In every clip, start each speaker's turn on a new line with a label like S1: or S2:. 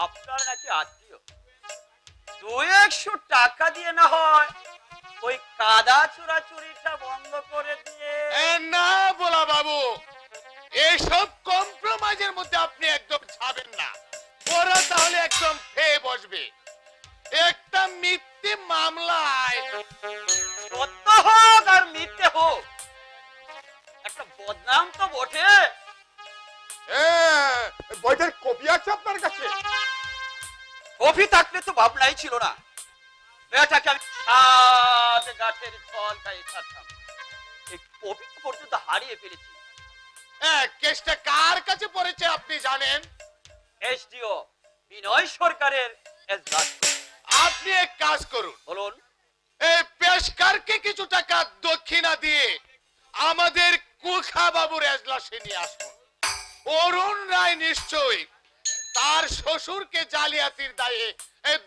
S1: আপনার নাকি আত্মীয়, 200 টাকা দিয়ে না হয় ওই কাদা চুরাচুরিটা বন্ধ করে দিয়ে।
S2: না বলা বাবু, এইসব কম্প্রোমাইজের মধ্যে আপনি একদম যাবেন না। ওরা তাহলে একদম ফেয়ে বসবে। একটা মিথ্যে মামলায়
S1: সত্য হোক আর মিথ্যে হোক, একটা বদনাম তো বটে।
S3: বইটার কপি আছে আপনার কাছে?
S1: কফি থাকলে তো ভাবনাই ছিল না। বেটাকে আমি সাত গাছের ফল খাই ছাড়তাম, এই কফি পর্যন্ত হারিয়ে ফেলেছি।
S2: কেসটা কার কাছে পড়েছে আপনি জানেন?
S1: এসডিও বিনয় সরকারের এজলাস।
S2: আপনি এক কাজ করুন,
S1: বলুন।
S2: এই পেশকারকে কিছু টাকা দক্ষিণা দিয়ে আমাদের কুখা বাবুর এজলাসে নিয়ে আসুন। অরুণ রায় নিশ্চয়ই তার শ্বশুরকে জালিয়াতির দায়ে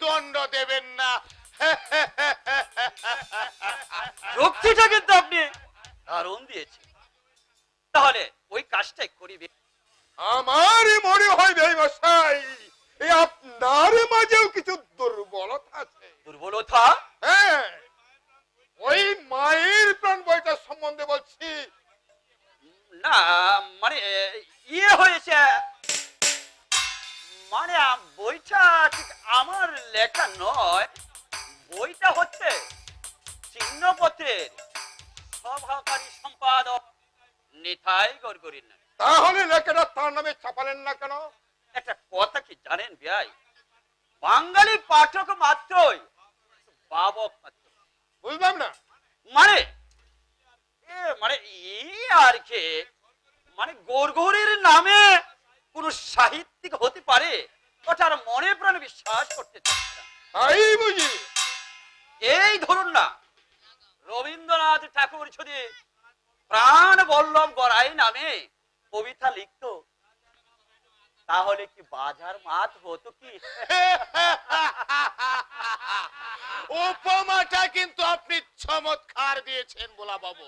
S2: দণ্ড দেবেন না।
S1: যুক্তিটা কিন্তু আপনি দারুণ দিয়েছেন। তাহলে ওই কাজটাই করিবে।
S3: আমারই মনে হয় বেঈমশাই, এই আপনার মাঝেও কিছু দুর্বলতা আছে।
S1: দুর্বলতা?
S3: হ্যাঁ, ওই মায়ের প্রাণ বইটার সম্বন্ধে বলছি।
S1: না মানে ইয়ে হয়েছে, মানে বইটা ঠিক আমার লেখা নয়। বইটা হচ্ছে চিহ্নপত্রের সভাকারী সম্পাদক নিতাই গড়গড়ির নামে।
S3: তাহলে লেখাটা তার নামে ছাপালেন না কেন?
S1: একটা কথা কি জানেন ভাই, বাঙালি পাঠক মাত্রই বাবক মাত্র।
S3: বুঝলাম না।
S1: মানে মানে আর কি, মানে গড়গড়ির নামে কোন সাহিত্যিক হতে পারে ওটার মনে প্রাণে বিশ্বাস করতে চাচ্ছে না।
S3: তাই বুঝি?
S1: এই ধরুন না, রবীন্দ্রনাথ ঠাকুর যদি প্রাণ বল্লভ গড়াই নামে কবিতা লিখতো, তাহলে কি বাজার মাত হতো কি?
S2: উপমাটা কিন্তু আপনি চমৎকার দিয়েছেন ভোলা বাবু।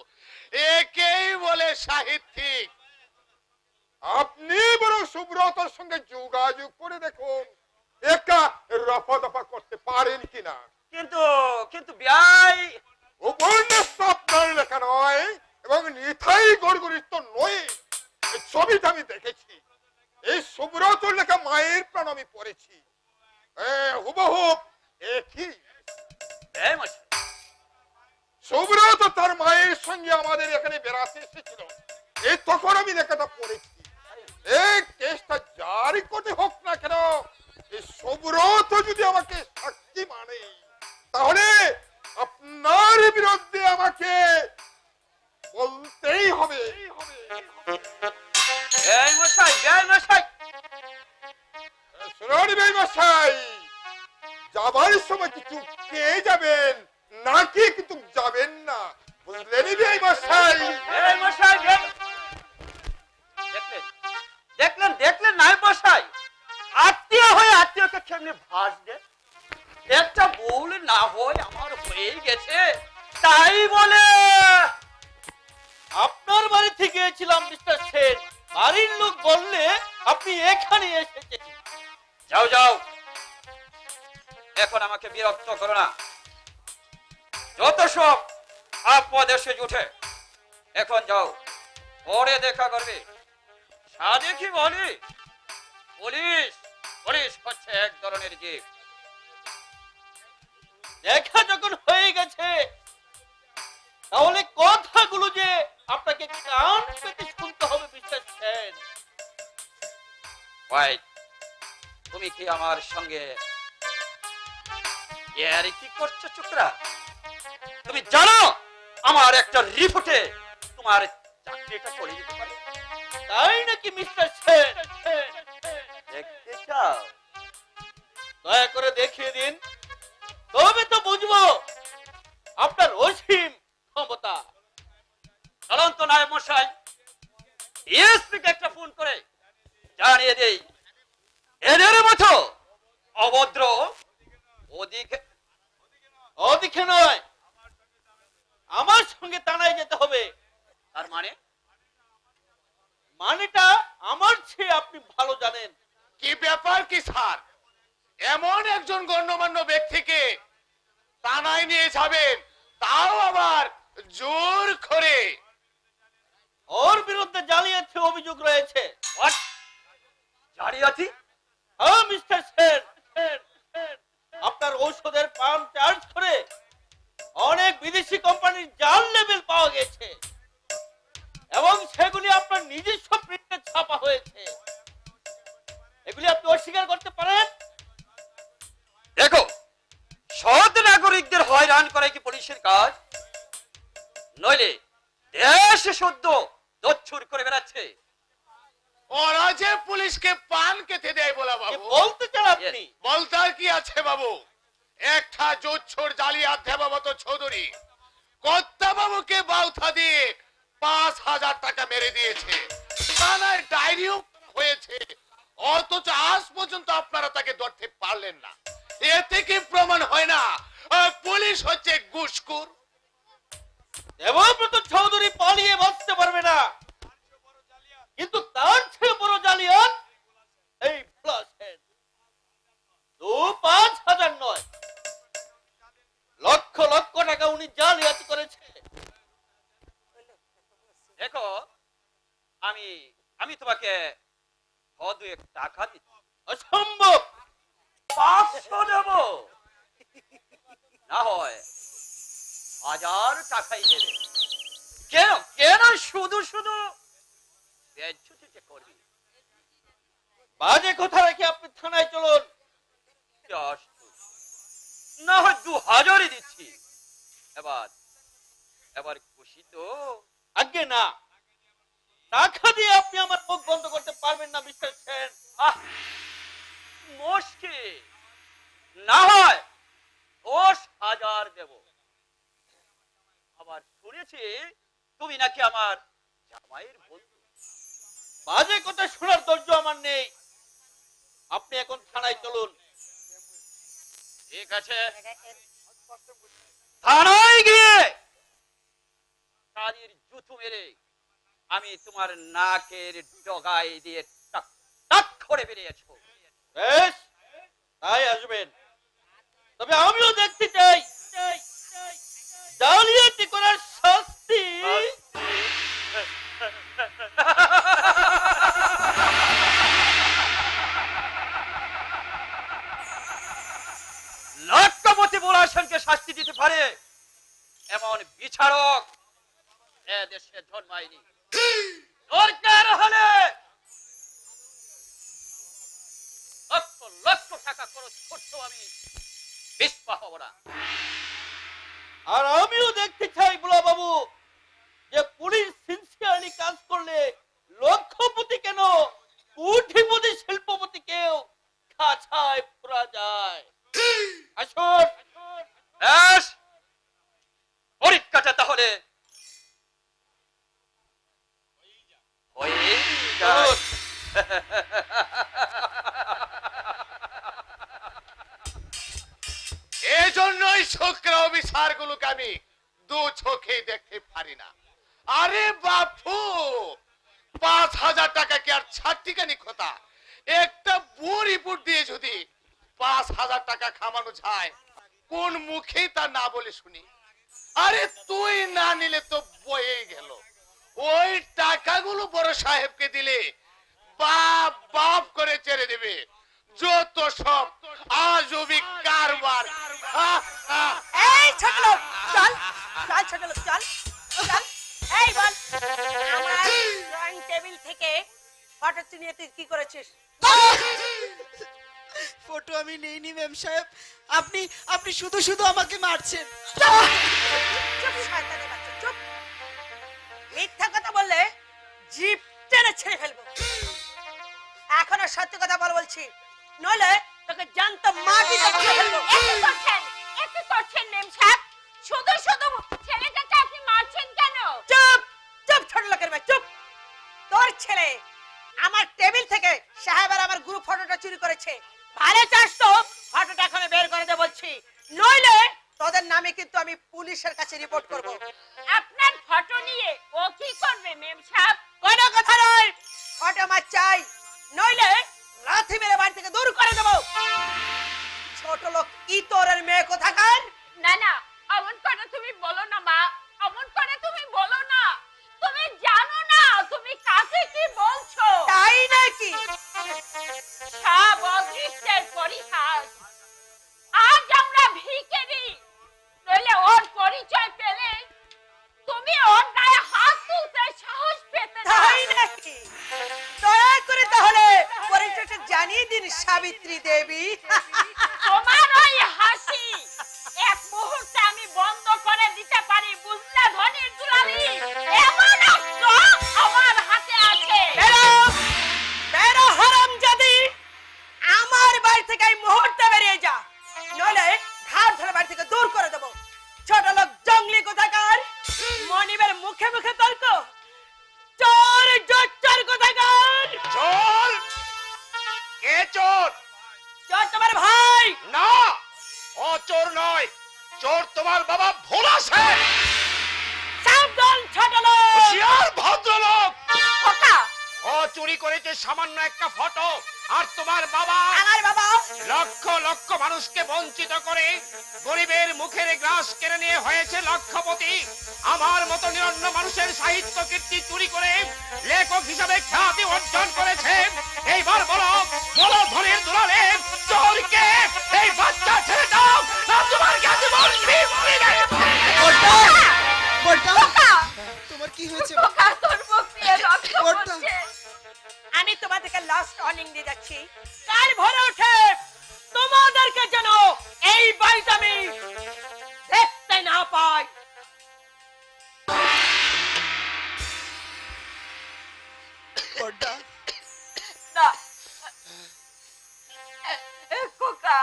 S2: একেই বলে সাহিত্যিক।
S3: আপনি বরং সুব্রতর সঙ্গে যোগাযোগ করে দেখুন, একটা রফা দফা করতে পারেন কিনা।
S1: কিন্তু কিন্তু ভাই,
S3: উপন্যাস তো আপনার লেখা নয় এবং নিতাই গড়গড়ির তো নয়। এই ছবিটা আমি দেখেছি, এই সুব্রতর লেখা মায়ের প্রাণ আমি পড়েছি, হুবহুব একই।
S1: এই মশাই,
S3: সুব্রত তার মায়ের সঙ্গে আমাদের এখানে বেড়াতে এসেছিল, এই তখন আমি লেখাটা পড়েছি। এই কেসটা জারি করতে হোক না কেন, এই সুব্রত যদি আমাকে সাক্ষী মানে, তাহলে আপনার বিরুদ্ধে আমাকে বলতেই হবে।
S1: এই মশাই, এই মশাই,
S3: শুনুন বেঈমশাই, যাবার সময় কিছু পেয়ে যাবেন, নাকি কিন্তু যাবেন না, বুঝলেন বেঈমশাই?
S1: এই মশাই, দেখলেন দেখলেন দেখলেন নাই মশাই, আত্মীয় হয়ে আত্মীয়কে কেমনে ভাস দে। একটা ভুল না হয় আমার হয়ে গেছে, তাই বলে
S4: আপনার বাড়িতে গিয়েছিলাম মিস্টার সেন, বাড়ির লোক বললে আপনি এখানে এসেছেন।
S1: যাও যাও, এখন আমাকে বিরক্ত করো না। যত সব আপদ এসে জুটে, এখন যাও, পরে দেখা করবে। সাধে কি বলি, পুলিশ পুলিশ হচ্ছে এক ধরনের জীব।
S4: দেখা যখন হয়ে গেছে, তাহলে কথাগুলো যে আপনাকে কান পেতে শুনতে হবে মিস্টার সেন।
S1: ভাই, তুমি কি আমার সঙ্গে এর কি করছো চুকরা? তুমি জানো আমার একটা রিপোর্টে তোমার চাকরিটা চলে যেতে পারে।
S4: তাই নাকি মিস্টার সেন?
S1: দেখতে চাও?
S4: দয়া করে দেখিয়ে দিন, তবে তো বুঝবো আপনার অসীম ক্ষমতা।
S1: চলন্ত নায়ক মশাই, ডিএসপিকে একটা ফোন করে জানিয়ে দেই, এদের মতো অভদ্র ওদিকে
S4: ওদিকে নয়, আমার সঙ্গে থানায় যেতে হবে।
S1: তার মানে
S4: মানেটা আমার চেয়ে আপনি ভালো জানেন।
S2: কি ব্যাপার কি স্যার, এমন একজন গণ্যমান্য ব্যক্তিকে থানায় নিয়ে যাবেন, তাও আবার জোর করে?
S4: ওর বিরুদ্ধে জালিয়াতি অভিযোগ রয়েছে।
S1: হোয়াট? জালিয়াতি?
S4: হ্যাঁ মিস্টার সেন, আপনার ঔষধের পাম্প চার্জ করে অনেক বিদেশি কোম্পানির জাল লেবেল পাওয়া গেছে এবং সেগুলি আপনার নিজস্ব প্রিন্টে ছাপা হয়েছে। এগুলি আপনি অস্বীকার করতে পারেন?
S1: দেখো, সৎ নাগরিকদের হয়রান করা কি পুলিশের কাজ? নইলে দেশ শুদ্ধ দচ্ছুর করে বেড়াচ্ছে।
S2: ওরা যে পুলিশকে পান খেতে দেয় বলা
S4: কি
S2: বাবু,
S4: বলতে চান আপনি?
S2: বলতে আর কি আছে বাবু? একটা জোচ্ছর জালিয়াত দেবাবত চৌধুরী কর্তা বাবুকে বাউথা দিয়ে 5,000 টাকা মেরে দিয়েছে, থানায় ডায়েরিও হয়েছে, অথচ আজ পর্যন্ত আপনারা তাকে ধরতে পারলেন না। এতে কি প্রমাণ হয় না পুলিশ হচ্ছে ঘুষখোর?
S4: দেবব্রত চৌধুরী পালিয়ে বাঁচতে পারবে না, কিন্তু তার চেয়ে বড় জালিয়াত এই প্লাস হেড। 5,000 নয়, লক্ষ লক্ষ টাকা উনি জালিয়াতি করেছে।
S1: দেখো, আমি তোমাকে হয়তো 1 টাকা দিচ্ছি।
S4: অসম্ভব।
S1: 500 দেব, না হয় 1000 টাকাই দেবে। কেন কেন শুধু শুধু বেজ্জতিতে করবি?
S4: বাজে কথা রেখে আপনি থানায় চলুন।
S1: কি আশ্চর্য! না হয় 2000-ই দিচ্ছি। এবার খুশি তো?
S4: আগে না, টাকা দিয়ে আপনি আমার মুখ বন্ধ করতে পারবেন না মিস্টার সেন।
S1: আহ, মুশকিল। না হয় 10,000 দেব। আবার শুনেছি তুমি নাকি আমার জামাইয়ের বন্ধু।
S4: বাজে কথা শোনার ধৈর্য আমার নেই। আপনি এখন থানায় চলুন।
S1: ঠিক আছে, থানায় গিয়ে কানের জুতো মেরে আমি তোমার নাকের ডগায় দিয়ে টাক টাক করে বেরিয়েছো।
S4: বেশ, তাই আসবেন। তবে আমিও দেখতে চাই জালিয়াতি করার শাস্তি।
S1: লক্ষপতি বুড়াশনকে শাস্তি দিতে পারে এমন বিচারক এ দেশে জন্মায়নি। দরকার হলে লক্ষ লক্ষ টাকা খরচ করতেও আমি পিছপা হব না।
S4: আর আমিও দেখতে চাই বুলা বাবু যে পুলিশ সিনসিয়ারলি কাজ করলে লক্ষপতি কেন কোটিপতি শিল্পপতিকেও খাঁচায় পুরা যায়। আসুন।
S1: ব্যাস, পরীক্ষাটা তাহলে হয়েই যায়।
S2: এজন্যই ছোকরা অফিসার গুলোকে আমি 2 চোখে দেখতে পারি না। আরে বাপু, 5,000 টাকা কি আর ছাত্রিকানি কথা? একটা ভুয়ো রিপোর্ট দিয়ে যদি 5,000 টাকা খামানো যায়, কোন মুখেই তা না বলে শুনি? আরে তুই না নিলে তো বয়ে গেল। ওই টাকাগুলো বড় সাহেবকে দিলে বাপ বাপ করে ছেড়ে দেবে। যত সব আজবি কারবার।
S5: এই ছোট লোক, চল চল ছোট লোক, চল চল। এই বল, আমার ড্রয়িং টেবিল থেকে ফটো চিনিয়ে তুই কি করেছিস?
S6: ফটো আমি নেইনি ম্যাম সাহেব, আপনি আপনি শুধু শুধু আমাকে মারছেন।
S5: চুপ শয়তানের বাচ্চা, চুপ। মিথ্যা কথা বললে জিভ টেনে ছেড়ে ফেলবো। এখনো সত্যি কথা বলছি, নইলে তোকে জানতো মাটিতে পুঁতে ফেলবো।
S7: একটু করছেন মেম সাহেব, শুধু শুধু ছেলেটাকে আপনি মারছেন কেন?
S5: চুপ চুপ ছোট লোকের ভাই, চুপ। তোর ছেলে আমার টেবিল থেকে সাহেব আর আমার গ্রুপ ফটোটা চুরি করেছে। ভালো চাস তো ফটোটা এখানে বের করে দে বলছি, নইলে তোদের নামে কিন্তু আমি পুলিশের কাছে রিপোর্ট করব।
S7: আপনার ফটো নিয়ে ও কি করবে মেম সাহেব?
S5: কোনো কথা নয়, একটা মাছ চাই, নইলে লাথি মেরে বাড়ি থেকে দূর করে দেবো। ছোট লোক ইতরের মেয়ে কোথাকার।
S7: না না, অমন করে তুমি বলো না মা, অমন করে তুমি বলো না। তুমি জানো না তুমি কাকে কি বলছো।
S5: তাই নাকি?
S7: সব অদৃষ্টের পরিহাস। আজ আমরা ভিখারি, নইলে ওর পরিচয় পেলে তুমি ওর গায়ে হাত তুলতে সাহস পেতে না।
S5: তাই নাকি? দয়া করে তাহলে পরিচয়টা জানিয়ে দিন সাবিত্রী দেবী।
S7: তোমার ওই হাসি এক মুহূর্তে আমি বন্ধ করে দিতে পারি, বুঝলে ধনির দুলালি? এমন অস্ত্র আমার হাতে আছে।
S5: বেরো, বেরো হারামজাদি। আমার বাড়ি থেকে এই মুহূর্তে বেরিয়ে যা, নইলে ঘাট ধরে বাড়ি থেকে দূর করে দেবো। ছোট লোক জঙ্গলি কোথাকার। মনিবের মুখে মুখে তর্ক। চোর জোচ্চর কোথাকার।
S2: চোর? কে চোর?
S5: চোর তোমার ভাই।
S2: না, ও চোর নয়, চোর তোমার বাবা ভোলা শেখ।
S5: সাবধান ছোট লোক।
S2: হুঁশিয়ার ভদ্রলোক।
S7: খোকা,
S2: ও চুরি করেছে সামান্য একটা ফটো, আর তোমার বাবা
S5: আমার বাবা
S2: লক্ষ লক্ষ মানুষকে বঞ্চিত করে গরিবের মুখের গ্রাস কেড়ে নিয়ে হয়েছে লক্ষপতি। আমার মতো নিরন্ন মানুষের সাহিত্য কীর্তি চুরি করে লেখক হিসাবে খ্যাতি অর্জন করেছে। এইবার বলো, বলো ধনের দুলালে চোরকে। এই বাচ্চা ছেড়ে দাও, না তোমার কাছে বলবি।
S6: বড়দা, বড়দা,
S7: খোকা,
S6: তোমার কি হয়েছে?
S7: খোকা, তোর মুখ দিয়ে রক্ত
S6: বড়দা।
S7: পড়ছে।
S5: আমি তোমাদেরকে লাস্ট ওয়ার্নিং দিয়ে যাচ্ছি, কাল ভোরে উঠে তোমাদেরকে যেন এই বাড়িতে আমি দেখতে না পাই।
S6: বড়দা,
S7: না, খোকা,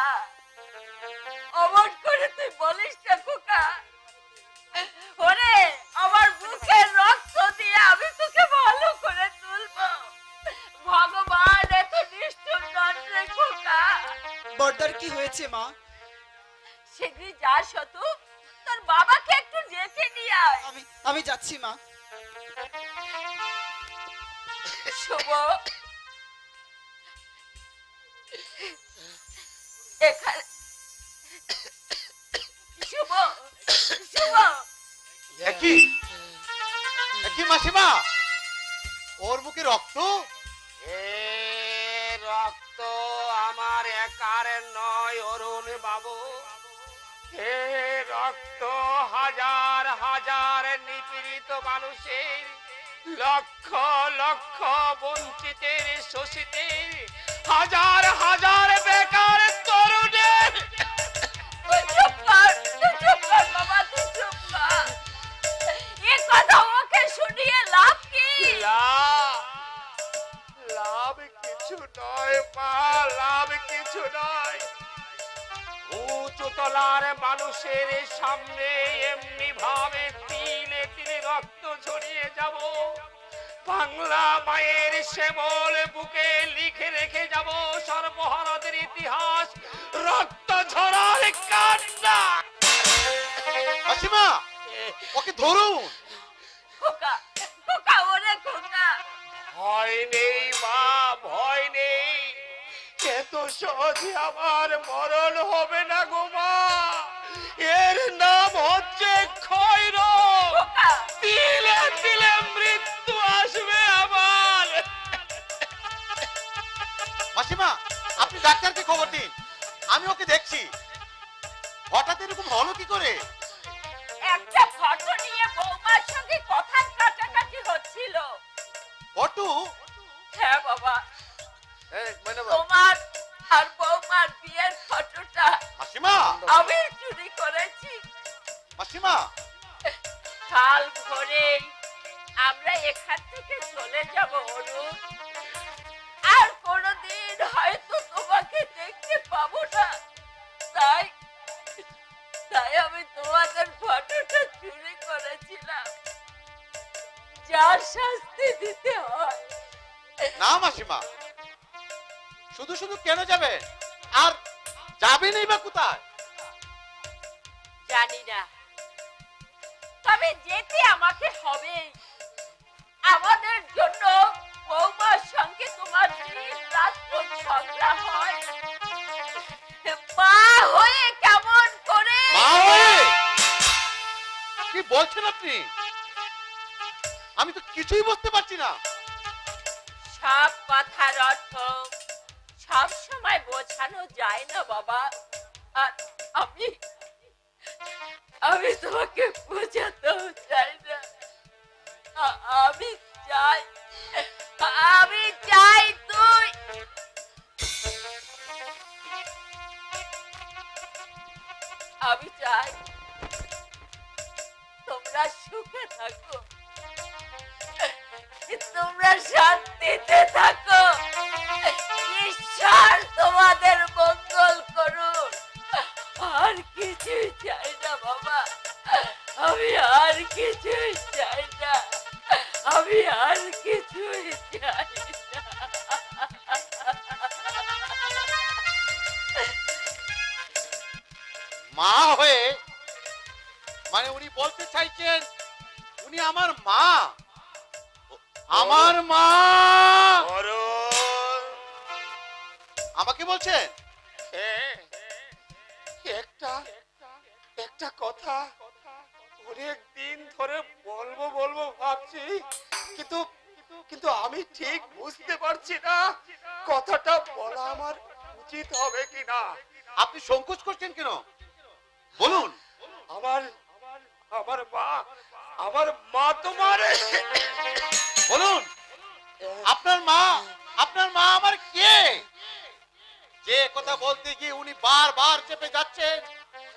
S7: অমন করে তুই বলিস না খোকা। ওরে, আমার বুকের রক্ত দিয়ে আমি তোকে ভালো করে তুলবো। ভগবান এত নিষ্ঠুর নন রে খোকা।
S6: বড়দার কি হয়েছে মা?
S7: শীঘ্রই যা শতু, তোর বাবাকে একটু ডেকে নিয়ে আয়।
S6: আমি যাচ্ছি মা।
S7: শুভ, এখানে শুভ, শুভ,
S8: একই একই মাসিমা, ওর মুখে রক্ত।
S2: এ রক্ত আমার একার নয় অরুণ বাবু। এ রক্ত হাজার হাজার নিপীড়িত মানুষের, লক্ষ লক্ষ বঞ্চিতের শোষিতের, হাজার হাজার বেকার তরুণের।
S7: তুই চুপ কর, তুই চুপ কর বাবা, তুই চুপ কর। এ কথা ওকে শুনিয়ে লাভ কি?
S2: লাভ কিছু নয় মা, লাভ কিছু নয়। উঁচু তলার মানুষের সামনে এমনি ভাবে তিলে তিলে রক্ত ঝরিয়ে যাব। বাংলা মায়ের শ্যামল বুকে লিখে রেখে যাব সর্বহারাদের ইতিহাস, রক্ত ঝরার কান্না।
S8: মাসিমা, ওকে ধরুন।
S7: খোকা, খোকা, ওরে খোকা।
S2: ভয় নেই মা, ভয় নেই। এত সহজে আমার মরণ হবে না গো মা। এর নাম হচ্ছে ক্ষয়রোগ।
S7: খোকা,
S2: তিলে তিলে মৃত্যু আসবে আমার।
S8: মাসিমা, আপনি ডাক্তারকে খবর দিন, আমি ওকে দেখছি। হঠাৎ এরকম হলো কি করে?
S7: একটা ফটো নিয়ে বৌমার সঙ্গে কথা কাটাকাটি হচ্ছিল।
S8: ফটো?
S7: হ্যাঁ বাবা, তোমার আর বৌমার বিয়ের ফটোটা
S8: মাসিমা,
S7: আমি চুরি করেছি।
S8: মাসিমা,
S7: কাল ভোরেই আমরা এখান থেকে চলে যাব অরুণ। আর কোনোদিন হয়তো তোমাকে দেখতে পাবো না। তাই তাই আমি তোমাদের ফটোটা চুরি করেছিলাম। যার শাস্তি দিতে হয়।
S8: না মাসিমা, শুধু শুধু কেন যাবে? আর যাবেনই বা কোথায়?
S7: জানি না, তবে যেতে আমাকে হবে। আমাদের জন্য বৌমার সংসার
S8: বলছেন আপনি? আমি তো কিছুই বুঝতে পারছি না।
S7: সব কথার অর্থ সব সময় বোঝানো যায় না বাবা। আর আমি আমি তোমাকে বোঝাতেও চাই না। আমি চাই তুই আমি চাই তোমরা সুখে থাকো, তোমরা শান্তিতে থাকো। ঈশ্বর তোমাদের মঙ্গল করুন। আর কিছুই চাই না বাবা, আমি আর কিছুই চাই না, আমি আর কিছুই চাই না।
S8: মা হয়ে মানে উনি বলতে চাইছেন উনি আমার মা, আমার মা
S2: অরুণ,
S8: আমাকে বলছেন?
S2: হ্যাঁ, একটা একটা কথা অনেক দিন ধরে বলবো বলবো ভাবছি, কিন্তু কিন্তু আমি ঠিক বুঝতে পারছি না কথাটা বলা আমার উচিত হবে কিনা।
S8: আপনি সংকোচ করছেন কেন? বলুন।
S2: আমার আমার মা তোমার
S8: বলুন, আপনার মা আমার কে? যে কথা বলতে গিয়ে উনি বারবার চেপে যাচ্ছেন।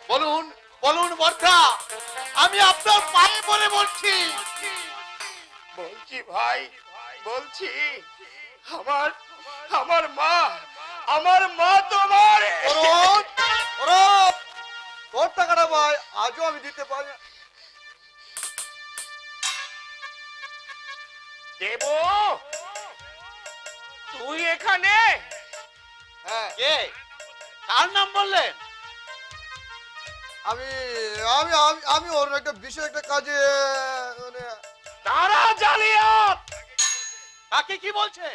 S8: বলুন বলুন বর্ষা, আমি আপনার পায়ে পড়ে বলছি।
S2: বলছি ভাই, বলছি আমার মা তোমার।
S8: তোর টাকাটা ভাই আজও আমি দিতে পারি না।
S2: দেব, তুই এখানে?
S8: হ্যাঁ, কে? কার নাম বললেন?
S9: আমি আমি আমি আমি ওর একটা বিশেষ একটা কাজে মানে
S2: তারা জালিয়াত।
S8: কাকে কি বলছেন?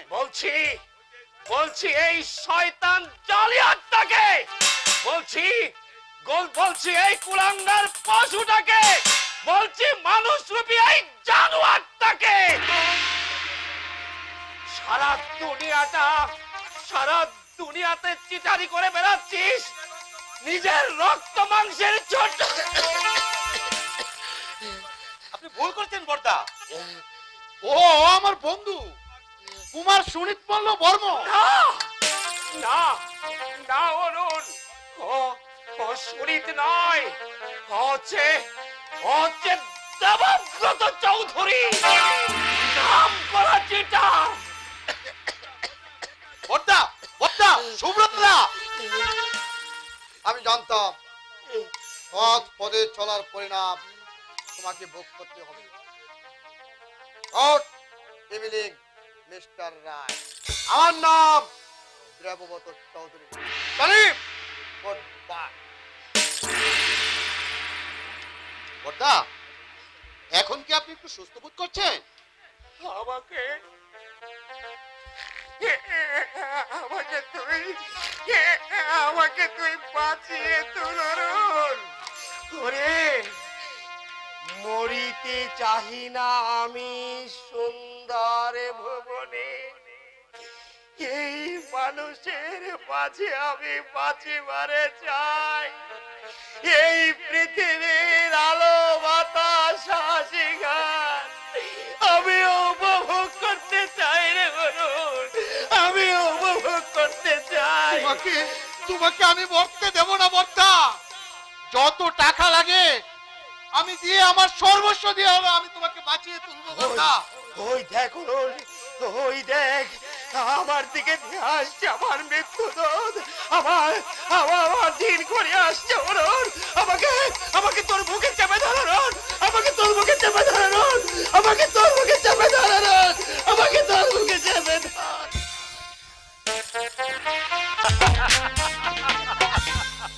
S2: বলছি এই শয়তান জালিয়াতটাকে, বলছি এই কুলাঙ্গার পশুটাকে, বলছি মানুষ রূপী এই জানোয়ারটাকে। সারা দুনিয়াতে চিটারি করে বেড়াচ্ছিস, নিজের রক্ত মাংসের ছোট।
S8: আপনি ভুল করছেন বর্দা। ও আমার বন্ধু কুমার সুনীত মল্ল বর্মন।
S2: না অরুণ, ও সুনীত নয়, হচ্ছে দেবব্রত চৌধুরী, নাম করা চিটার।
S8: বর্দা বর্দা সুব্রতদা,
S9: আমি জানতাম সৎ পদে চলার পরিণাম তোমাকে ভোগ করতে হবে। ইভিনিং মিস্টার রায়, আমার নাম দেবব্রত চৌধুরী।
S8: বর্দা, এখন কি আপনি একটু সুস্থ বোধ করছেন?
S2: আমাকে তুই বাঁচিয়ে তুল অরুণ। ওরে, মরিতে চাহি না আমি সুন্দর ভুবনে, এই মানুষের মাঝে আমি বাঁচিবারে চাই। এই পৃথিবীর আলো বাতাস হাসি গান আমি উপভোগ করতে চাই রে অরুণ, আমি উপভোগ করতে চাই।
S8: তোমাকে আমি মরতে দেব না বর্দা। যত টাকা লাগে আমি দিয়ে, আমার সর্বস্ব দিয়ে হলো আমি তোমাকে বাঁচিয়ে তুলবো বর্দা।
S2: ওই দেখ অরুণ, ওই দেখ আমার দিকে দিয়ে আসছে আমার মৃত্যুদূত, আমার দিন করে আসছে অরুণ। আমাকে তোর বুকে চেপে ধর অরুণ, আমাকে তোর বুকে চেপে ধর অরুণ, আমাকে তোর বুকে চেপে ধর অরুণ, আমাকে তোর বুকে চেপে ধর।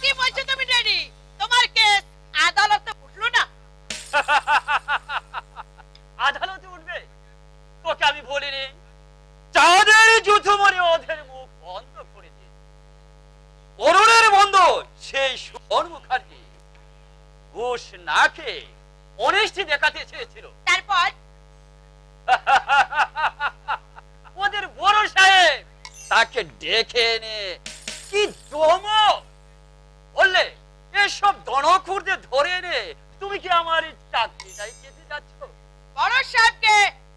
S5: কি বলছো তুমি ড্যাডি? তোমার কেস আদালতে উঠলো না?
S1: আদালতে উঠবে? তোকে আমি বলিনি যাদের যুদ্ধ মরে ওদের মুখ বন্ধ করে দিন। অরুণের বন্ধু সেই সুবর্ণ মুখার্জি ঘুষ না খেয়ে অনেস্টি দেখাতে চেয়েছিল।
S5: তারপর
S1: ওদের বড় সাহেব তাকে ডেকে এনে কি ধমক বললে, এসব দনখুরদের ধরে এনে তুমি কি আমার এই চাকরিটাই খেতে যাচ্ছ?
S5: বড় সাহেবকে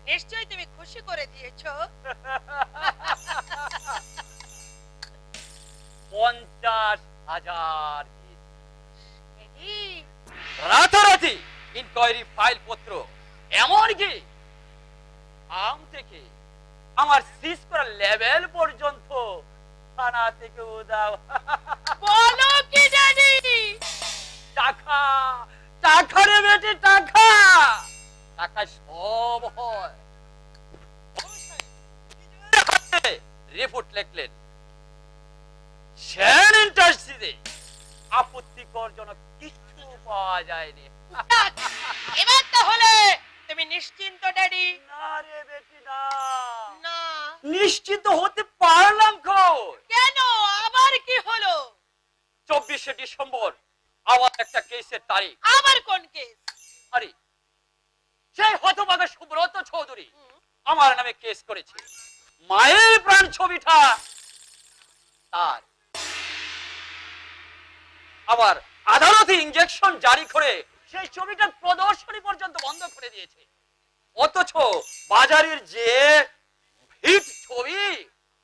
S5: নিশ্চয়ই তুমি খুশি করে দিয়েছো।
S1: 50,000
S5: টেডি,
S1: রাতারাতি ইনকোয়ারি ফাইল পত্র, এমনকি আম থেকে আমার সিজ করা লেভেল পর্যন্ত থানা থেকে উদাও।
S5: বলো কি ড্যাডি?
S1: টাকা, টাকা রে বেটি, টাকা, টাকা সব হয়। রিপোর্ট লিখলেন, সেন ইন্টাস্ট্রিতে আপত্তিকর জনক কিছু পাওয়া যায়নি।
S5: যাক, এবার তাহলে তুমি নিশ্চিন্ত ড্যাডি?
S1: না রে বেটি, না,
S5: না।
S1: নিশ্চিত হতে পারলাম কই?
S5: কেন, আবার কি হলো?
S1: 24শে ডিসেম্বর আমার একটা কেসের তারিখ।
S5: আবার কোন কেস?
S1: আরে সেই হতভাগা সুব্রত চৌধুরী আমার নামে কেস করেছে। মায়ের প্রাণ ছবিটা তার। আবার আদালতে ইনজেকশন জারি করে সেই ছবিটার প্রদর্শনী পর্যন্ত বন্ধ করে দিয়েছে। অথচ বাজারের যে হিট ছবি।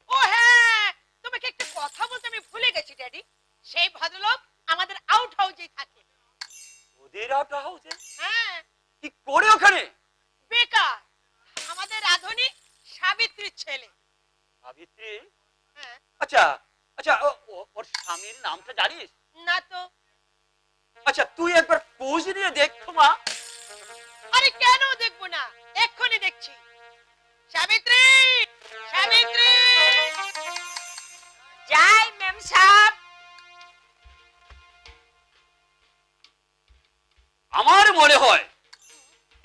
S5: ও হ্যাঁ, তোমাকে একটা কথা বলতে আমি ভুলে গেছি ড্যাডি। সেই ভদ্রলোক আমাদের আউট হাউসেই থাকে।
S1: ওদের আউট হাউসে
S5: হ্যাঁ,
S1: কি করে ওখানে?
S5: বেকার, আমাদের রাধুনী সাবিত্রীর ছেলে।
S1: সাবিত্রী?
S5: হ্যাঁ।
S1: আচ্ছা আচ্ছা, ওর স্বামীর নামটা জানিস?
S5: না তো।
S1: আচ্ছা তুই একবার খোঁজ নিয়ে দেখ মা।
S5: আরে কেন দেখবো না, এক্ষুনি দেখছি। সাবিত্রী, সাবিত্রী।
S7: যাই মেম সাহেব।
S1: আমার মনে হয়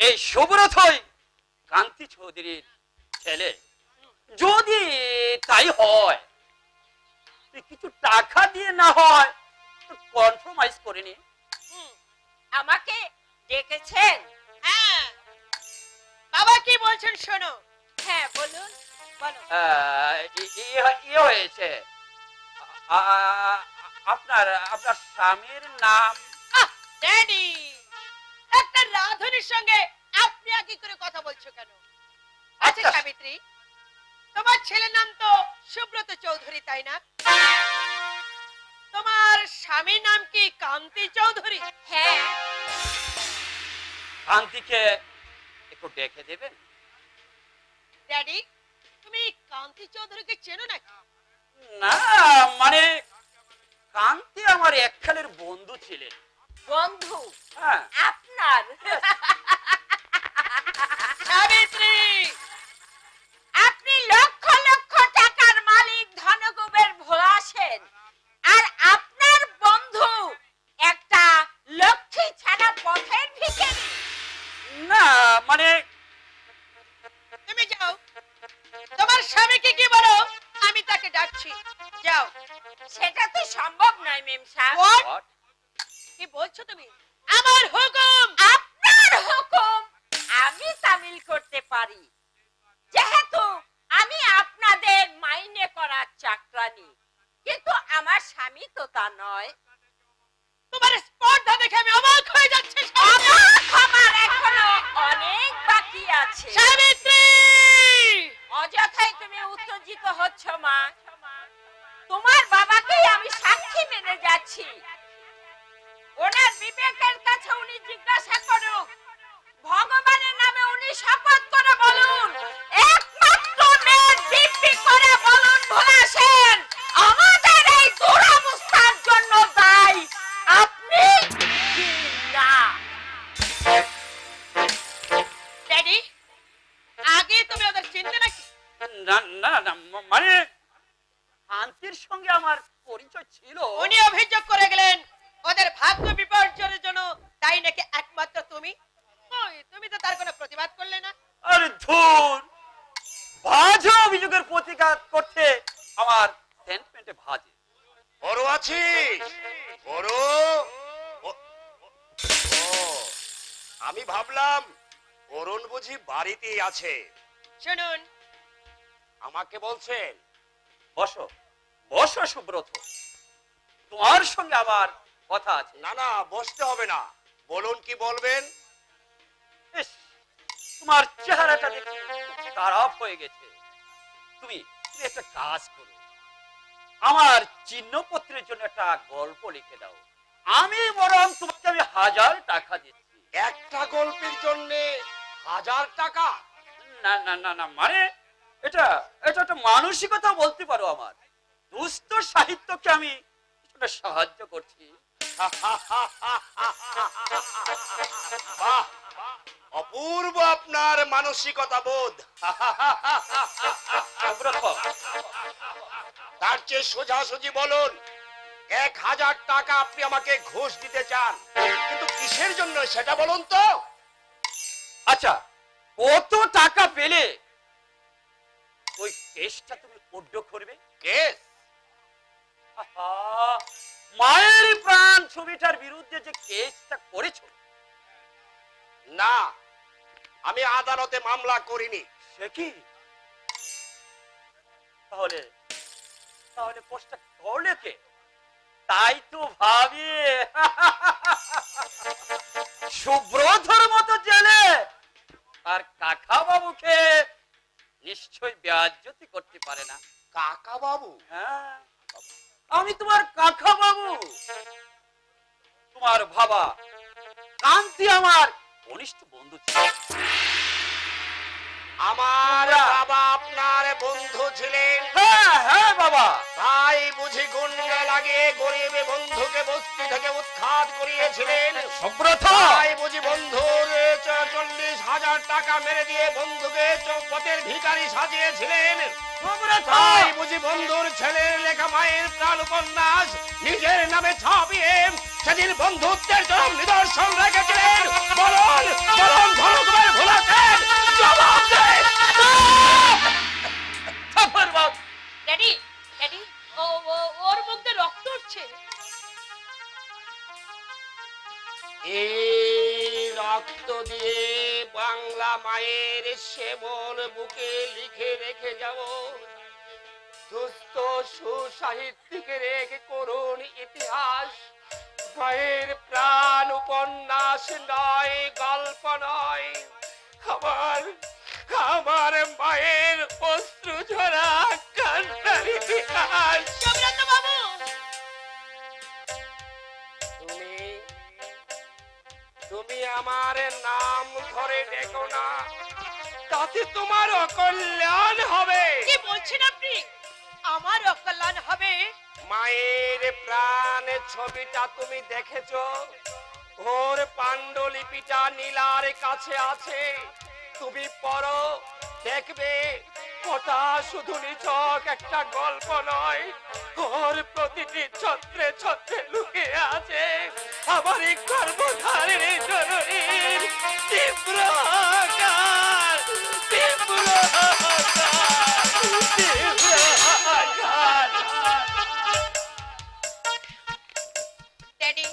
S1: এই সুব্রতই কান্তি চৌধুরীর ছেলে। যদি তাই হয়, তুই কিছু টাকা দিয়ে না হয় কনফার্মাইজ করে নি।
S7: আমাকে ডেকেছেন?
S5: হ্যাঁ, বাবা কি বলছেন শোনো।
S7: হ্যাঁ বলুন।
S5: বলো।
S1: ইয়ে হয়েছে, আপনার আপনার স্বামীর নাম?
S5: ড্যাডি, একটা রাধুনির সঙ্গে আপনি কি করে কথা বলছো কেন? আচ্ছা
S1: আচ্ছা।
S5: সাবিত্রী, তোমার ছেলের নাম তো সুব্রত চৌধুরী, তাই না? তোমার স্বামীর নাম কি কান্তি চৌধুরী?
S7: হ্যাঁ।
S1: কান্তিকে একটু ডেকে দেবেন?
S5: ড্যাডি, তুমি কান্তি চৌধুরীকে চেনো নাকি?
S1: না, মানে কান্তি আমার একখানের বন্ধু ছিলেন।
S7: বন্ধু?
S1: হ্যাঁ।
S7: আপনার?
S5: সাবিত্রী,
S7: আপনি লক্ষ লক্ষ টাকার মালিক ধনকুবের ভোলা সেন, আর আপনার বন্ধু একটা লক্ষ্মী ছাড়া পথের ভিখারি।
S1: না মানে
S5: তুমি যাও, তোমার স্বামীকে কি বলো আমি তাকে ডাকছি। যাও।
S7: সেটা তো সম্ভব নয় মেম সাহেব।
S5: What?
S1: what?
S5: কি বলছো তুমি? আমার হুকুম।
S7: আপনার হুকুম আমি তামিল করতে পারি, যেহেতু আমি আপনাদের মাইনে করা চাকরানি, কিন্তু আমার স্বামী তো তা নয়।
S5: তোমার স্পর্ধা দেখে আমি অবাক হয়ে যাচ্ছি।
S7: অবাক হবার এখনো অনেক বাকি আছে।
S5: সাবিত্রী,
S7: অযথাই তুমি উত্তেজিত হচ্ছ মা। তোমার বাবাকেই আমি সাক্ষী মেনে যাচ্ছি। ওনার বিবেকের কাছে উনি জিজ্ঞাসা করুক, ভগবানের নামে উনি শপথ করে বলুন, একমাত্র মেয়ের দিব্যি করে বলুন ভোলা সেন আমাদের এই দুরবস্থার জন্য দায়ী আপনি কি না?
S5: ড্যাডি, আগে তুমি ওদের চিনতে নাকি?
S1: না না না, মানে কান্তির সঙ্গে আমার পরিচয় ছিল।
S5: উনি অভিযোগ করে গেলেন ওদের ভাগ্য বিপর্যয়ের জন্য তাই নাকি একমাত্র তুমি। ওই, তুমি তো তার কোনো প্রতিবাদ করলে না।
S1: আরে ধুর, বাজে অভিযোগের প্রতিকার করতে আমার সেন্টিমেন্টে ভাজে।
S2: বড় আছিস? বড়? ও,
S10: আমি ভাবলাম অরুণ বুঝি বাড়িতেই আছে।
S5: শুনুন,
S10: আমাকে বলছেন?
S1: বসো বসো সুব্রত, তোমার সঙ্গে আমার কথা আছে।
S10: না না, বসতে হবে না, বলুন কি বলবেন।
S1: ইস, তোমার চেহারাটা দেখে খারাপ হয়ে গেছে। তুমি তুমি একটা কাজ করো, আমার চিহ্নপত্রের জন্য একটা গল্প লিখে দাও, আমি বরং তোমাকে আমি 1000 টাকা দিচ্ছি।
S10: একটা গল্পের জন্য 1000 টাকা?
S1: না না না না, মানে এটা এটা একটা মানসিকতা বলতে পারো আমার। দুস্থ সাহিত্যকে আমি কিছুটা সাহায্য করছি।
S10: বাহ, অপূর্ব আপনার মানসিকতা বোধ।
S1: সুব্রত,
S10: তার চেয়ে সোজাসুজি বলুন, 1000 টাকা আপনি আমাকে ঘুষ দিতে চান, কিন্তু কিসের জন্য সেটা বলুন তো।
S1: আচ্ছা, কত টাকা পেলে ওই কেসটা তুমি উড্ড করবে?
S10: কেস?
S1: আহা, মায়ের প্রাণ ছবিটার বিরুদ্ধে যে কেসটা করেছো।
S10: না, আমি আদালতে মামলা করিনি।
S1: সে কি? তাহলে তাহলে পোস্টটা করলে কে? তাই তো ভাবি সুব্রতর মতো জেলে আর কাকা বাবুকে নিশ্চয় বেয়াজ্জতি করতে পারে না।
S10: কাকা বাবু?
S1: হ্যাঁ, আমি তোমার কাকা বাবু। তোমার বাবা কান্তি আমার ঘনিষ্ঠ বন্ধু ছিল।
S10: আমার বাবা আপনার বন্ধু ছিলেন?
S1: হ্যাঁ হ্যাঁ বাবা।
S10: তাই বুঝি গুন্ডা লাগিয়ে গরিব বন্ধুকে বস্তি থেকে উৎখাত করিয়েছিলেন?
S1: সুব্রত,
S10: তাই বুঝি বন্ধুর 40,000 টাকা মেরে দিয়ে বন্ধুকে চৌপথের ভিখারি সাজিয়েছিলেন?
S1: সুব্রত,
S10: তাই বুঝি বন্ধুর ছেলের লেখা মায়ের প্রাণ উপন্যাস নিজের নামে ছাপিয়ে সেদিন বন্ধুত্বের চরম নিদর্শন রেখেছিলেন? বলুন বলুন, ধনুকবার ভুলাছেন, জবাব দেন।
S5: ড্যাডি, ড্যাডি, ওর মুখে রক্ত উঠছে।
S10: এই রক্ত দিয়ে বাংলা মায়ের শ্যামল বুকে লিখে রেখে যাব দুস্থ সুসাহিত্যিকের এক করুণ ইতিহাস। মায়ের প্রাণ উপন্যাস নয়, গল্প নয়, আমার আমার মায়ের অশ্রু ঝরা কান্নার ইতিহাস।
S5: সুব্রত বাবু,
S10: তুমি তুমি আমার নাম ধরে ডেকো না, তাতে তোমার অকল্যাণ হবে।
S5: কি বলছেন আপনি? আমার অকল্যাণ হবে?
S10: মায়ের প্রাণ ছবিটা তুমি দেখেছো? ওর পাণ্ডুলিপিটা নীলার কাছে আছে, তুমি পড়ো, দেখবে ওটা শুধু নিছক একটা গল্প নয়, ওর প্রতিটি ছত্রে ছত্রে লুকিয়ে আছে আমার এই গর্ভধারিণী জননীর তীব্র আঘাত, তীব্র আঘাত, তীব্র আঘাত।
S5: ড্যাডি,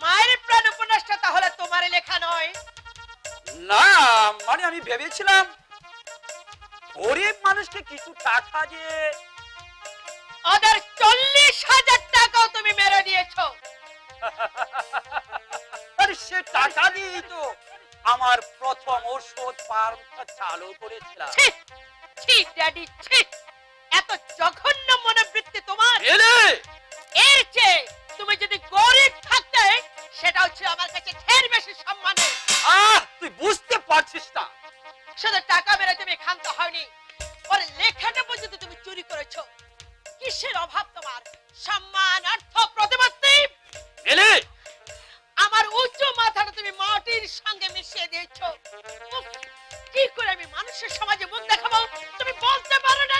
S5: মায়ের প্রাণ উপন্যাসটা তাহলে তোমার লেখা নয়?
S1: না, মানে আমি ভেবেছিলাম গরিব মানুষকে কিছু টাকা দিয়ে।
S5: ওদের 40,000 টাকাও তুমি মেরে দিয়েছো।
S1: আরে সে টাকা দিয়েই তো আমার প্রথম ঔষধ ফার্মটা চালু করেছিলাম।
S5: ছি, ছি ড্যাডি, ছি, এত জঘন্য মনোবৃত্তি তোমার।
S1: এলে
S5: এর চেয়ে তুমি যদি গরিব থাকতে, সেটা হচ্ছে আমার কাছে ঢের বেশি সম্মানের।
S1: তুই বুঝতে পারছিস না।
S5: শুধু টাকা মেরে তুমি ক্ষান্ত হয়নি, ওর লেখাটা পর্যন্ত তুমি চুরি করেছো। কিসের অভাব তোমার? সম্মান, অর্থ, প্রতিপত্তি।
S1: এলে
S5: আমার উঁচু মাথাটা তুমি মাটির সঙ্গে মিশিয়ে দিয়েছো। উফ, কি করে আমি মানুষের সমাজে মুখ দেখাবো তুমি বলতে পারো না?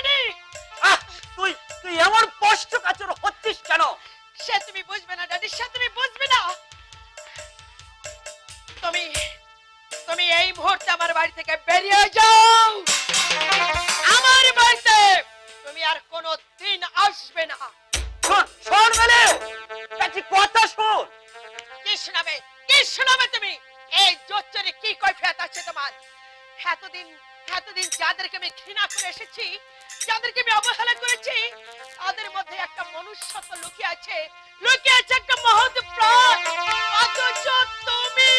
S1: তুই তুই এমন কষ্ট কাচর হচ্ছিস কেন?
S5: সে তুমি বুঝবে না ড্যাডি, সে তুমি বুঝবে না। তুমি তুমি এই মুহূর্তে আমার বাড়ি থেকে বেরিয়ে যাও। আমার বাড়িতে তুমি আর কোনো দিন আসবে না।
S1: শোন শোন মেলে, কাছে কথা শোন।
S5: কি শোনাবে, কি শোনাবে তুমি? এই জোচ্চরে কি কৈফিয়ত আছে তোমার? এতদিন এতদিন যাদেরকে আমি ঘৃণা করে এসেছি, যাদেরকে আমি অবহেলা করেছি, তাদের মধ্যে একটা মনুষ্যত্ব লুকিয়ে আছে, লুকিয়ে আছে একটা মহৎ প্রাণ। অথচ তুমি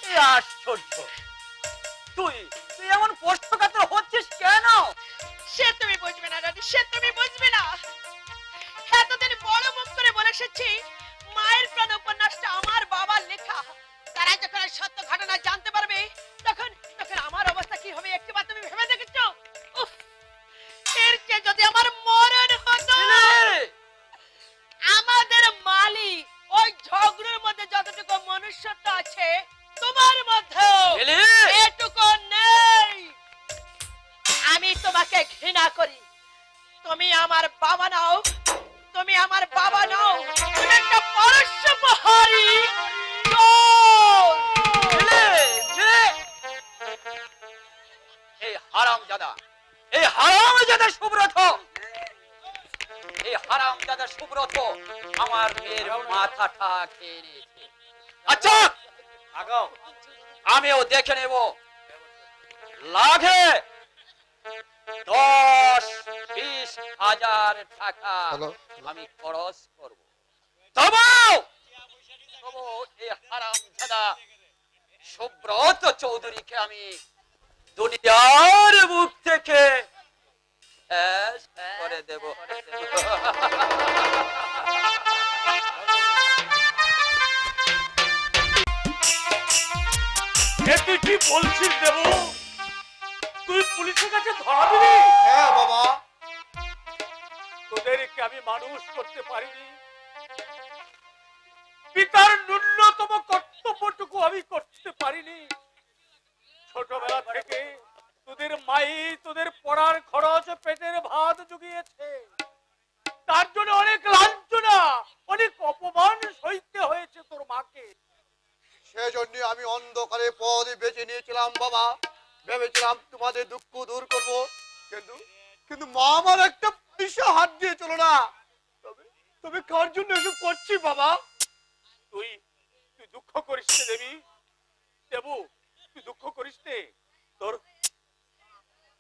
S1: এ আশ্চর্য! তুই তুই এমন প্রশ্নকাতর হচ্ছিস কেন?
S5: সে তুমি বুঝবে না রানী, সে তুমি বুঝবে না। এতদিন বড় মুখ করে বলে এসেছি মায়ের প্রাণ উপন্যাসটা আমার বাবার লেখা। তারা যখন এই সত্য ঘটনা জানতে পারবে, তখন তখন আমার অবস্থা কি হবে একটিবার তুমি ভেবে দেখেছো? উফ, এর চেয়ে যদি আমার মরণ হতো। আমাদের মালি ওই ঝগড়ার মধ্যে যতটুকু মনুষ্যত্ব আছে, তোমার মধ্যেও এটুকু নেই। আমি তোমাকে ঘৃণা করি। তুমি আমার বাবা নাও, তুমি আমার বাবা নাও, তুমি একটা পরস্পরহারী চোর।
S1: এই হারামজাদা সুব্রত, এই হারামজাদা সুব্রত আমার মেয়ের মাথাটা খেয়ে নিয়েছে। আচ্ছা,
S4: আগাও।
S1: আমিও দেখে নেব লাগে 10-20 হাজার টাকা
S9: হ্যালো?
S1: আমি খরচ করব। তবু এই হারামজাদা সুব্রত চৌধুরীকে আমি দুনিয়ার মুখ থেকে শেষ করে দেব।
S10: তুই কি বলছিস দেবু? তুই পুলিশের কাছে ধরা দিবি?
S9: হ্যাঁ বাবা,
S10: তোদেরকে আমি মানুষ করতে পারিনি, পিতার ন্যূনতম কর্তব্যটুকু আমি করতে পারিনি। ছোটবেলা থেকে তোদের মাই তোদের পড়ার খরচ, পেটের ভাত জুগিয়েছে, তার জন্য অনেক লাঞ্ছনা, অনেক অপমান সইতে হয়েছে তোর মাকে।
S9: সেজন্য আমি অন্ধকারে পথ বেছে নিয়েছিলাম বাবা। ভেবেছিলাম তোমাদের দুঃখ দূর করব, কিন্তু কিন্তু মা আমার একটা পয়সা হাত দিয়ে চলো না। তবে কার জন্য এসব করছি বাবা?
S10: তুই তুই দুঃখ করিস নে দেবী, দেবু তুই দুঃখ করিস নে। তোর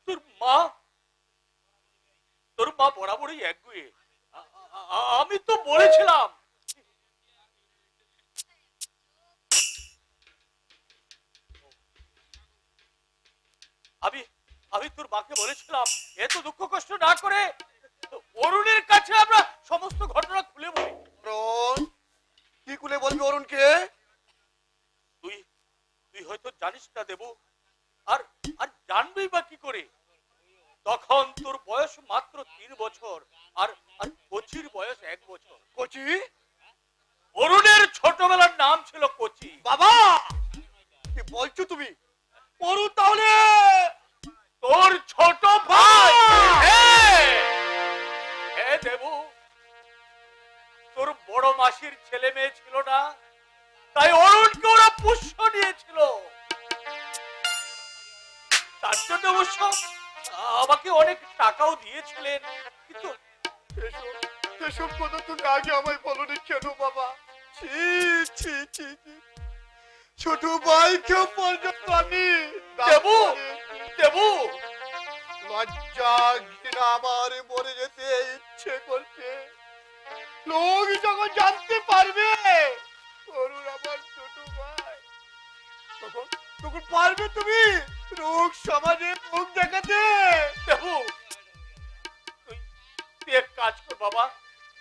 S10: তোর মা তোর মা বরাবরই একগুঁয়ে। আমি তো বলেছিলাম, আমি আমি তোর মাকে বলেছিলাম এত দুঃখ কষ্ট না করে অরুণের কাছে আমরা সমস্ত ঘটনা খুলে বলি।
S9: অরুণ, কি করে বলবি অরুণকে?
S10: তুই তুই হয়তো জানিস না দেবু, আর আর জানবি বা কি করে? তখন তোর বয়স মাত্র 3 বছর, আর আর কোচির বয়স 1 বছর।
S9: কচি?
S10: অরুণের ছোটবেলার নাম ছিল কোচি।
S9: বাবা, কি বলছো তুমি? অরুণ তাহলে
S10: তোর ছোট ভাই। হ্যাঁ দেবু, তোর বড় মাসির ছেলে মেয়ে ছিল না, তাই অরুণকে ওরা পুষ্য নিয়েছিল। তার জন্য অবশ্য আমাকে অনেক টাকাও দিয়েছিলেন, কিন্তু
S9: এসব কথা তুমি আগে আমায় বলনি কেন বাবা? ছি ছি ছি ছি। ছোট ভাইকেও পর্যন্ত আমি
S10: দেবু দেবু
S9: লজ্জা ঘৃণা আমার মরে যেতে ইচ্ছে করছে। লোক যখন জানতে পারবে অরুণ আমার ছোট ভাই, তখন তখন পারবে তুমি লোক সমাজে মুখ দেখাতে?
S10: দেবু তুই এক কাজ কর বাবা,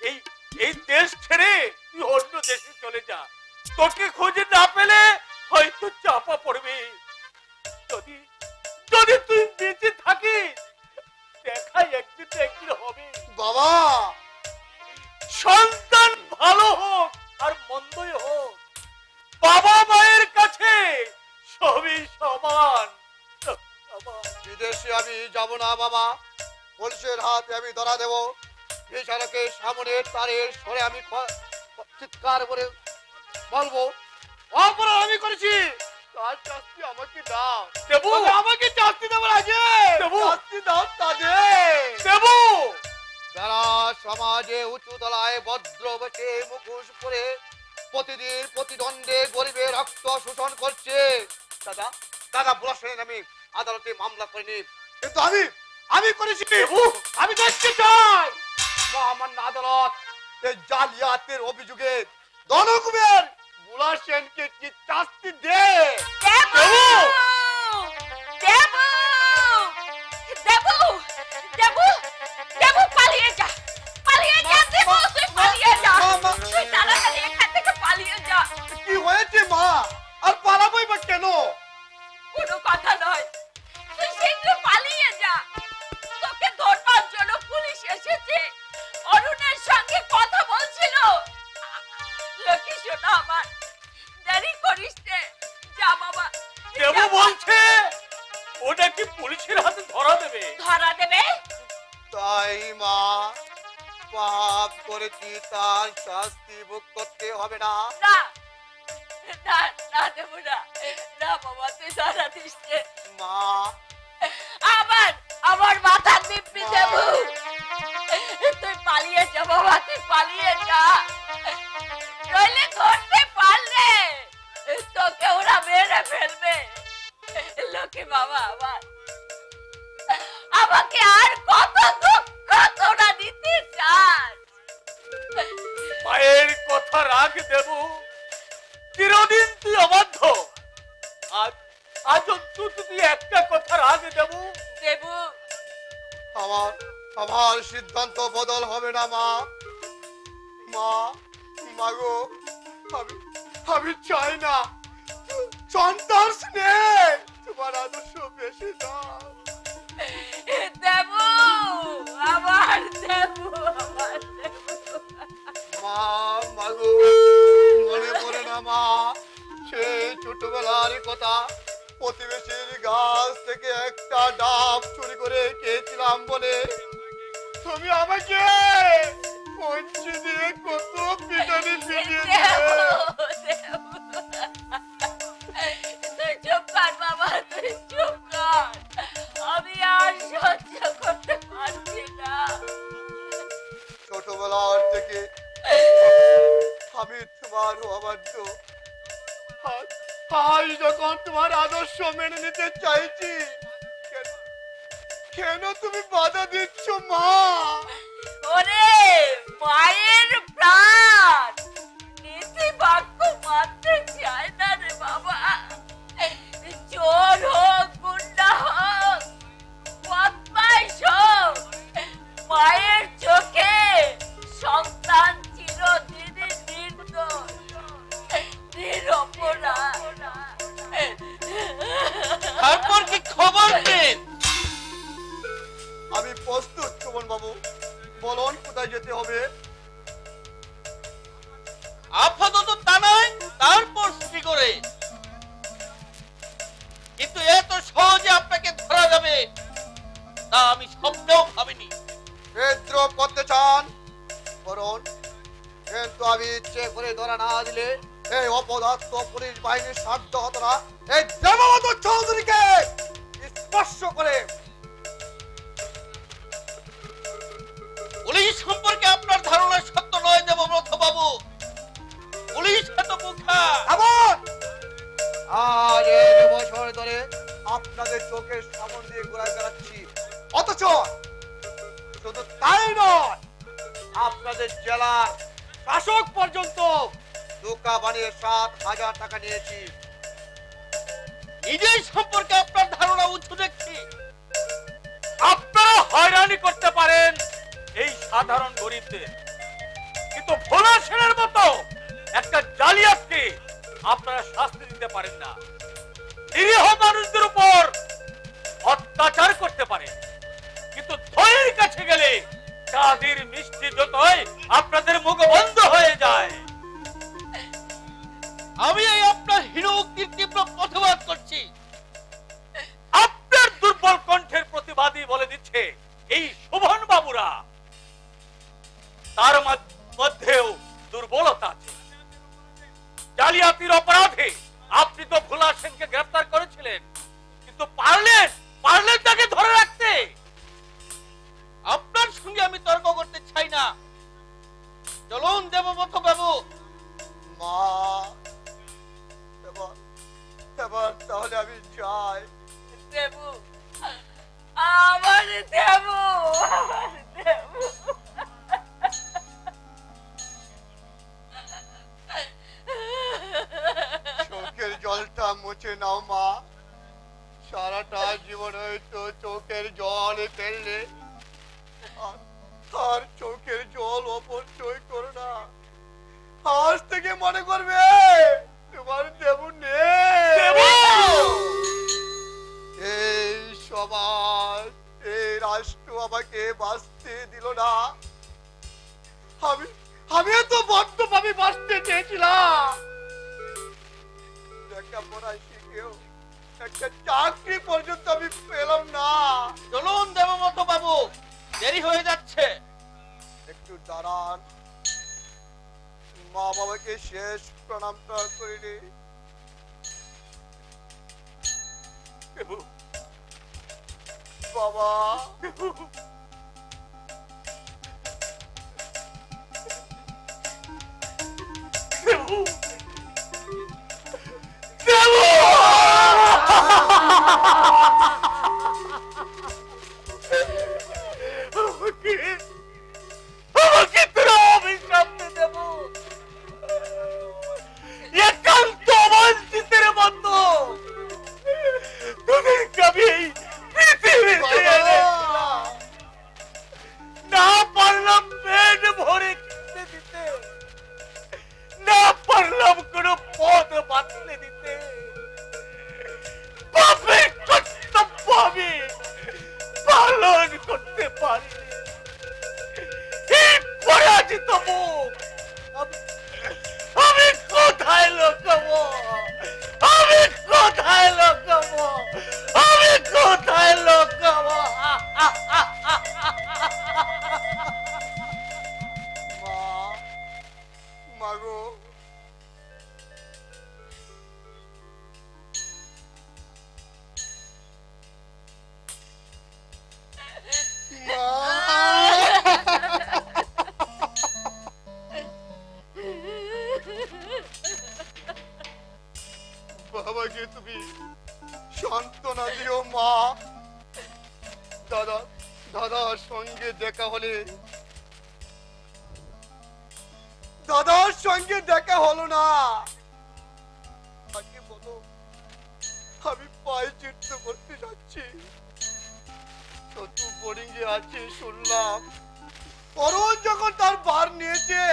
S10: এই এই দেশ ছেড়ে তুই অন্য দেশে চলে যা। তোকে খুঁজে না পেলে হয়তো চাপা পড়বে। যদি যদি তুই বেঁচে থাকিস, দেখাই একদিন না একদিন হবে।
S9: বাবা,
S10: সন্তান ভালো হোক আর মন্দই হোক, বাবা মায়ের কাছে সবই সমান।
S9: বিদেশে আমি যাব না বাবা। পুলিশের হাতে আমি ধরা দেব। বিচারকের সামনে তারের সরে আমি চিৎকার করে বলবো অপরাধ আমি করেছি, তার শাস্তি আমাকে দাও।
S10: দেবু
S9: আমাকে শাস্তি দেওয়ার আগে
S10: দেবু
S9: শাস্তি দাও তাদের।
S10: দেবু
S9: যারা সমাজে উঁচু তলায় ভদ্র বসে মুখোশ পরে প্রতিদিন প্রতিদ্বন্দ্বে গরিবের রক্ত শোষণ করছে। দাদা দাদা বুলা সেনের আমি আদালতে মামলা করিনি, কিন্তু আমি করেছি। আমি দেখতে চাই মহামান্য আদালত এই জালিয়াতের অভিযোগে ধনকুবের বুলা সেনকে কি শাস্তি দে।
S7: দেবু দেবু দেবু দেবু দেবু পালিয়ে যা দেবু, তুই পালিয়ে যা, তুই তাড়াতাড়ি এখান থেকে পালিয়ে যা।
S9: কি হয়েছে মা? আর পালাবই বা কেন?
S7: কোনো কথা নয়, তুই শীঘ্র পালিয়ে যা। তোকে ধরবার জন্য পুলিশ এসেছে, অরুণের সঙ্গে কথা বলছিল। লক্ষ্মী সোনা আমার, দেরি করিস নে, যা বাবা।
S4: দেবু বলছে ওটা কি পুলিশের হাতে ধরা দেবে?
S7: ধরা দেবে?
S9: তাই মা, পাপ করেছি তার শাস্তি ভোগ করতে হবে না?
S7: না না না দেবো না, না বাবা, তুই ধরা দিস নে।
S9: মা
S7: আমার মাথা দিব্যি দেবো, তুই পালিয়ে যা বাবা, তুই পালিয়ে যা, নইলে ধরতে পারলে তোকে ওরা মেরে ফেলবে। লক্ষ্মী বাবা আমার, আমাকে আর কত দুঃখ তোরা দিতে চাস?
S4: মায়ের কথা রাখ দেবু, চিরদিন তুই অবাধ্য। আজ অন্তত তুই একটা কথা রাখ দেবু।
S7: দেবু
S9: আমার সিদ্ধান্ত বদল হবে না মা। মাগো, আমি চাই না সন্তান স্নেহ তোমার আদর্শ বেশি দাও।
S7: দেবু আমার, দেবু আমার,
S9: মাগো, মনে পড়ে না মা সেই ছোটবেলার কথা? প্রতিবেশীর গাছ থেকে একটা ডাব চুরি করে খেয়েছিলাম বলে তুমি আমাকে পঞ্চি দিয়ে কত পিটানি পিটিয়েছিলে।
S7: তুই চুপ কর বাবা, তুই চুপ কর, আমি আর সহ্য করতে পারছি না।
S9: ছোটবেলার থেকে আমি তোমার অবাধ্য, আজ যখন তোমার আদর্শ মেনে নিতে চাইছি, কেন তুমি বাধা দিচ্ছ মা?
S7: ওরে মায়ের প্রাণ নীতি বাক্য মানতে চায় না রে বাবা। চোর হোক, গুন্ডা হোক, বদমাইশ হোক, মায়ের চোখে সন্তান চিরদিনই নির্দোষ, নিরপরাধ।
S4: তারপর কি খবর পেন?
S9: আমি প্রস্তুত সুমন বাবু, বলুন কোথায় যেতে হবে?
S4: আপাতত তা নয়, তারপর করে, কিন্তু এত সহজে আপনাকে ধরা যাবে তা আমি স্বপ্নেও ভাবিনি।
S9: বিদ্রোহ করতে চান করুন, কিন্তু আমি ইচ্ছে করে ধরা না দিলে এই অপদার্থ পুলিশ বাহিনীর সাধ্য হতো না এই দেবব্রত চৌধুরীকে স্পর্শ করে।
S4: পুলিশ সম্পর্কে আপনার ধারণা সত্য নয় দেবব্রত বাবু, পুলিশ এত মুখা।
S9: আর এই বছর ধরে আপনাদের চোখের সামনে দিয়ে ঘোরা বেড়াচ্ছি, অথচ শুধু তাই নয়, আপনাদের জেলার শাসক পর্যন্ত দোকা বানিয়ে 7,000 টাকা নিয়েছি।
S4: নিজের সম্পর্কে আপনার ধারণা উঁচু দেখছি। আপনারা হয়রানি করতে পারেন এই সাধারণ গরিবদের, কিন্তু ভোলা সেনের মতো একটা জালিয়াতকে আপনারা শাস্তি দিতে পারেন না। নিরীহ মানুষদের উপর অত্যাচার করতে পারেন, কিন্তু ধনের কাছে গেলে চাঁদের মিষ্টি যতই আপনাদের মুখ বন্ধ হয়ে যায়। আমি এই আপনার হীন উক্তির তীব্র প্রতিবাদ করছি। আপনার দুর্বল কণ্ঠের প্রতিবাদী বলে দিচ্ছে এই শোভন বাবুরা, তার মধ্যেও দুর্বলতা আছে। জালিয়াতির অপরাধে আপনি তো ভোলা সেনকে গ্রেফতার করেছিলেন, কিন্তু পারলেন তাকে ধরে রাখতে। আপনার সঙ্গে আমি তর্ক করতে চাই না, চলুন দেবব্রত বাবু।
S9: মা এবার তাহলে আমি যাই।
S7: দেবু, আমার দেবু, আমার দেবু।
S9: চোখের জলটা মুছে নাও মা। সারাটা জীবন হয়তো চোখের জল ফেললে, আর চোখের জল অপচয় করো না। আজ থেকে মনে করবে তোমার দেবু নেই। এই সমাজ, এই রাষ্ট্র আমাকে বাঁচতে দিল না। আমি তো বদ্ধভাবে বাঁচতে চেয়েছিলাম। লেখাপড়া শিখেও একটা চাকরি পর্যন্ত আমি পেলাম না।
S4: চলুন দেবমত বাবু, দেরি হয়ে যাচ্ছে।
S9: একটু দাঁড়ান, মা বাবাকে শেষ প্রণামটা করে নি। বাবা,
S4: আমাকে তোরা অভিশাপ দে দেবো। একান্ত অবাঞ্ছিতের মতো তোদেরকে আমি এই পৃথিবীতে এনেছিলাম। না পারলাম পেট ভরে খেতে দিতে, না পারলাম কোনো পথ বাতলে দিতে। বাপের কর্তব্য আমি পালন করতে পারি। এই পরাজিত মুখ আমি কোথায় লুকাবো? আমি কোথায় লুকাবো? আমি কোথায় লুকাবো?
S9: মাগো, বাবাকে তুমি সান্ত্বনা দিও মা। দাদার সঙ্গে দেখা হলে, দাদার সঙ্গে দেখা হলো না। আগে বলো, আমি পায়ে চিত্ত করতে যাচ্ছি। শত্রু বোর্ডিং এ আছে শুনলাম। অরুণ যখন তার ভার নিয়েছে,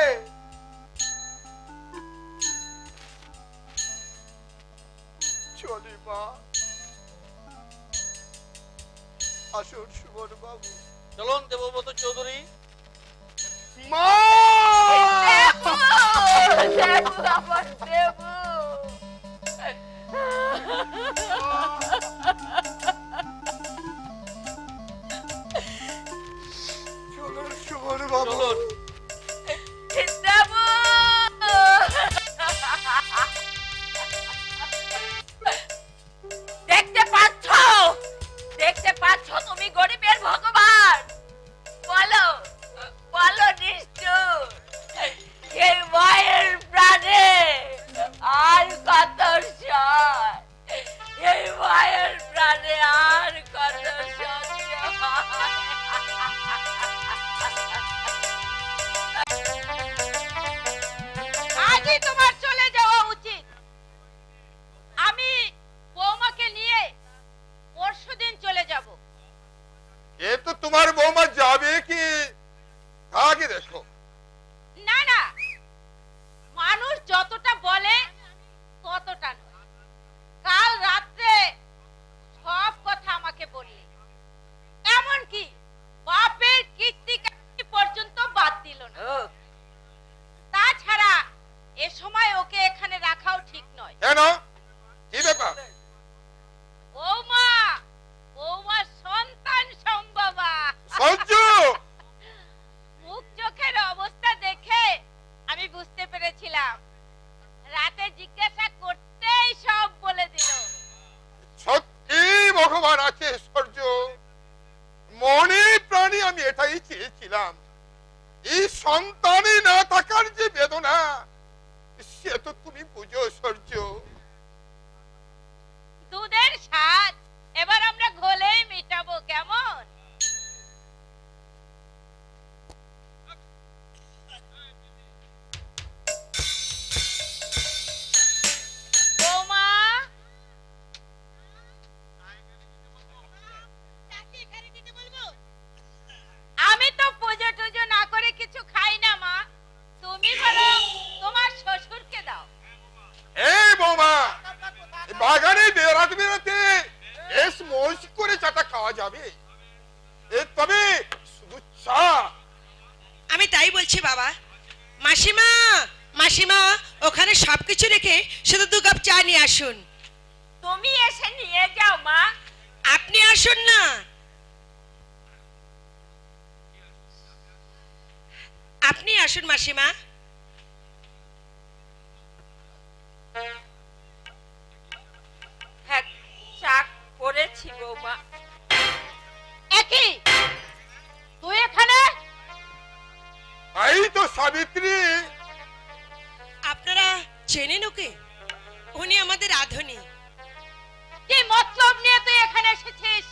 S9: চলি মা। আসুন সুমন বাবু।
S4: চলুন দেবব্রত চৌধুরী।
S9: মা,
S7: দেবু, দেবু, আমার দেবু।
S9: চলুন সুমন বাবু।
S4: চলুন।
S7: দেবু, দেখতে পাচ্ছ, দেখতে পাচ্ছ তুমি গরিবের ভগবান। বলো, বলো নিশ্চয় এই মায়ের প্রাণে আর কত সয়, এই মায়ের প্রাণে আর কত সহ্য হয়। আজই তোমার চলে যাওয়া উচিত। আমি বৌমাকে নিয়ে পরশুদিন চলে যাব।
S3: এ তো তোমার বৌমা যাবে কি আগে দেখো।
S7: না না, মানুষ যতটা বলে ততটা নয়। কাল রাত্রে সব কথা আমাকে বললে, এমনকি বাপের কীর্তি পর্যন্ত বাদ দিল না। তাছাড়া এ সময় ওকে এখানে রাখাও ঠিক নয়।
S3: কেন, কি ব্যাপার?
S7: বৌমা, বৌমার সন্তান সম্ভবা।
S3: সহ্য
S7: মুখ চোখের অবস্থা দেখে আমি বুঝতে পেরেছিলাম। রাতে জিজ্ঞাসা করতেই সব বলে দিল।
S3: সত্যি ভগবান আছে সূর্য। মনে প্রাণী আমি এটাই চেয়েছিলাম। এই সন্তানই না থাকার যে বেদনা, সে তো তুমি বুঝো সূর্য। পাওয়া যাবে? তবে শুধু চা?
S5: আমি তাই বলছি বাবা। মাসিমা, মাসিমা, ওখানে সবকিছু রেখে শুধু 2 কাপ চা নিয়ে আসুন।
S7: তুমি এসে নিয়ে যাও মা।
S5: আপনি আসুন না। আপনি আসুন মাসিমা।
S7: হ্যাঁ, চা করেছি বৌমা।
S5: একই তুই এখানে?
S3: এই তো সাবিত্রী।
S5: আপনারা চেনেন ওকে? উনি আমাদের রাধুনী।
S7: কি মতলব নিয়ে তুই এখানে এসেছিস?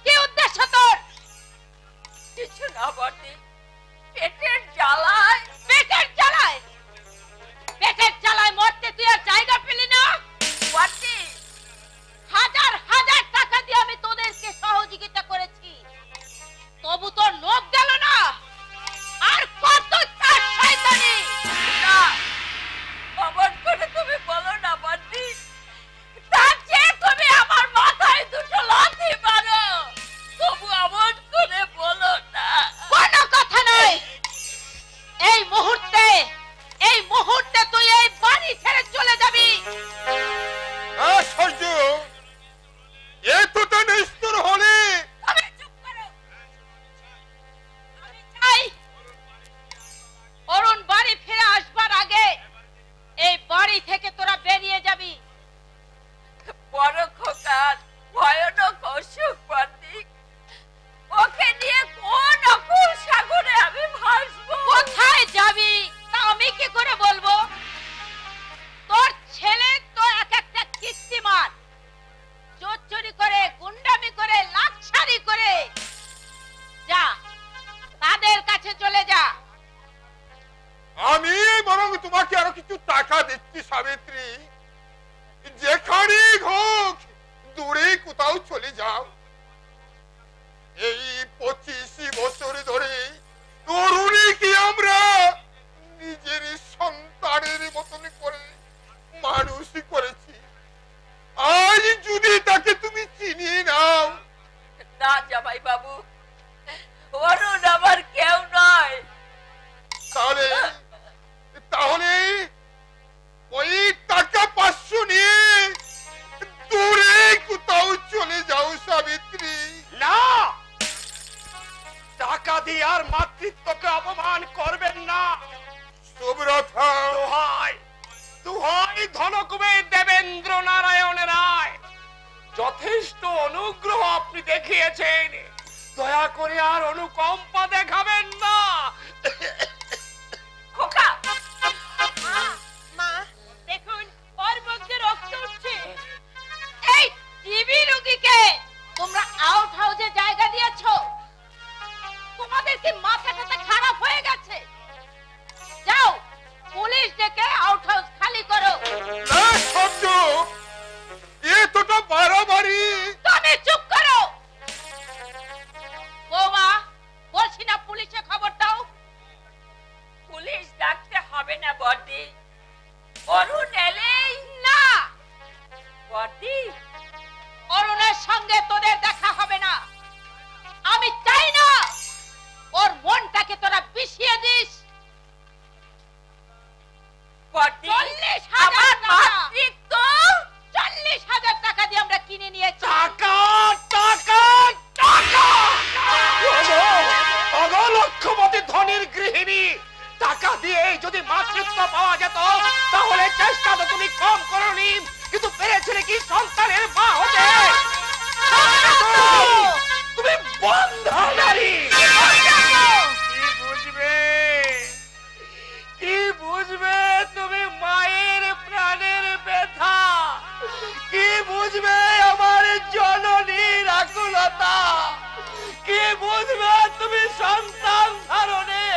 S7: কি উদ্দেশ্য তোর? কিছু না বটে, পেটের জ্বালায়। পেটের জ্বালায়? পেটের জ্বালায় মরতে তুই আর জায়গা পেলি না? বটে, হাজার হাজার টাকা দিয়ে আমি তোদেরকে সহযোগিতা করেছি, তবু তোর লোভ গেল না। আর কত চাস শয়তানি? না, অমন করে তুমি বলো না বটে। তার চেয়ে তুমি আমার মাথায় 2টো লাথি মারো, তবু অমন করে বলো না। কোনো কথা নাই। এই মুহূর্তে তুই এই বাড়ি ছেড়ে চলে যাবি।
S3: সূর্য, এতটা নিষ্ঠুর হলে?
S7: তুমি চুপ করো। আমি চাই অরুণ বাড়ি ফিরে আসবার আগে এই বাড়ি থেকে তোরা বেরিয়ে যাবি। বড় খোকার ভয়ানক অসুখ বার্তিক, ওকে নিয়ে কোন অকুল সাগরে আমি ভাসবো? কোথায় যাবি তা আমি কি করে বলবো? তোর ছেলে তো এক একটা কিস্তিমার, চোর চুরি করে, গুন্ডামি করে, লাচ্ছারি করে। যা, তাদের কাছে চলে যা।
S3: আমি বরং তোমাকে আরো কিছু টাকা দিচ্ছি সাবিত্রী। যেখানে হোক দূরে কোথাও চলে যাও। এই 25 বছর ধরে তরুণীকে আমরা নিজের সন্তানের মতন করে মানুষ করেছি। আজ যদি তাকে তুমি চিনিয়ে নাও।
S7: না জামাই বাবু, অরুণ আমার কেউ নয়।
S3: তাহলে তাহলে ওই টাকা 500 নিয়ে দূরে কোথাও চলে যাও সাবিত্রী।
S10: না, টাকা দিয়ে আর মাতৃত্বকে অপমান করবেন না।
S3: সুব্রতা,
S10: দোহাই দোহাই ধনকুবের দেবেন্দ্র নারায়ণ রায়, যথেষ্ট অনুগ্রহ আপনি দেখিয়েছেন, দয়া করে আর অনুকম্পা দেখাবেন না।
S7: খোকা,
S5: মা, দেখুন ওর মধ্যে রক্ত উঠছে।
S7: এই টিবি রোগীকে তোমরা আউট হাউসে জায়গা দিয়েছো? তোমাদের কি মাথা টাথা খারাপ হয়ে গেছে? যাও, পুলিশ ডেকে আউট হাউস খালি করো।
S3: না শব্দ, এতটা বাড়াবাড়ি।
S7: তুমি চুপ করো। বৌমা, বলছি না পুলিশে খবর দাও। পুলিশ ডাকতে হবে না বড়দি, অরুণ এলেই না। বড়দি, অরুণের সঙ্গে তোদের দেখা হবে না। আমি চাই না ওর মনটাকে তোরা বিষিয়ে দিস। বড়দি, আমার মাতৃত্ব 40,000 টাকা দিয়ে আমরা কিনে নিয়েছি।
S10: টাকা টাকা টাকা! ওগো লক্ষ্যবতী ধনির গৃহিণী, টাকা দিয়ে যদি মাতৃত্ব পাওয়া যেত তাহলে চেষ্টা তো তুমি কম করনি, কিন্তু পেরেছিলে কি সন্তানের মা হতে? তুমি বন্ধা নারী। কি বুঝবে, কি বুঝবে তুমি মায়ের প্রাণের ব্যথা? কি বুঝবে আমার জননীর আকুলতা? কি বুঝবে তুমি সন্তান ধারণে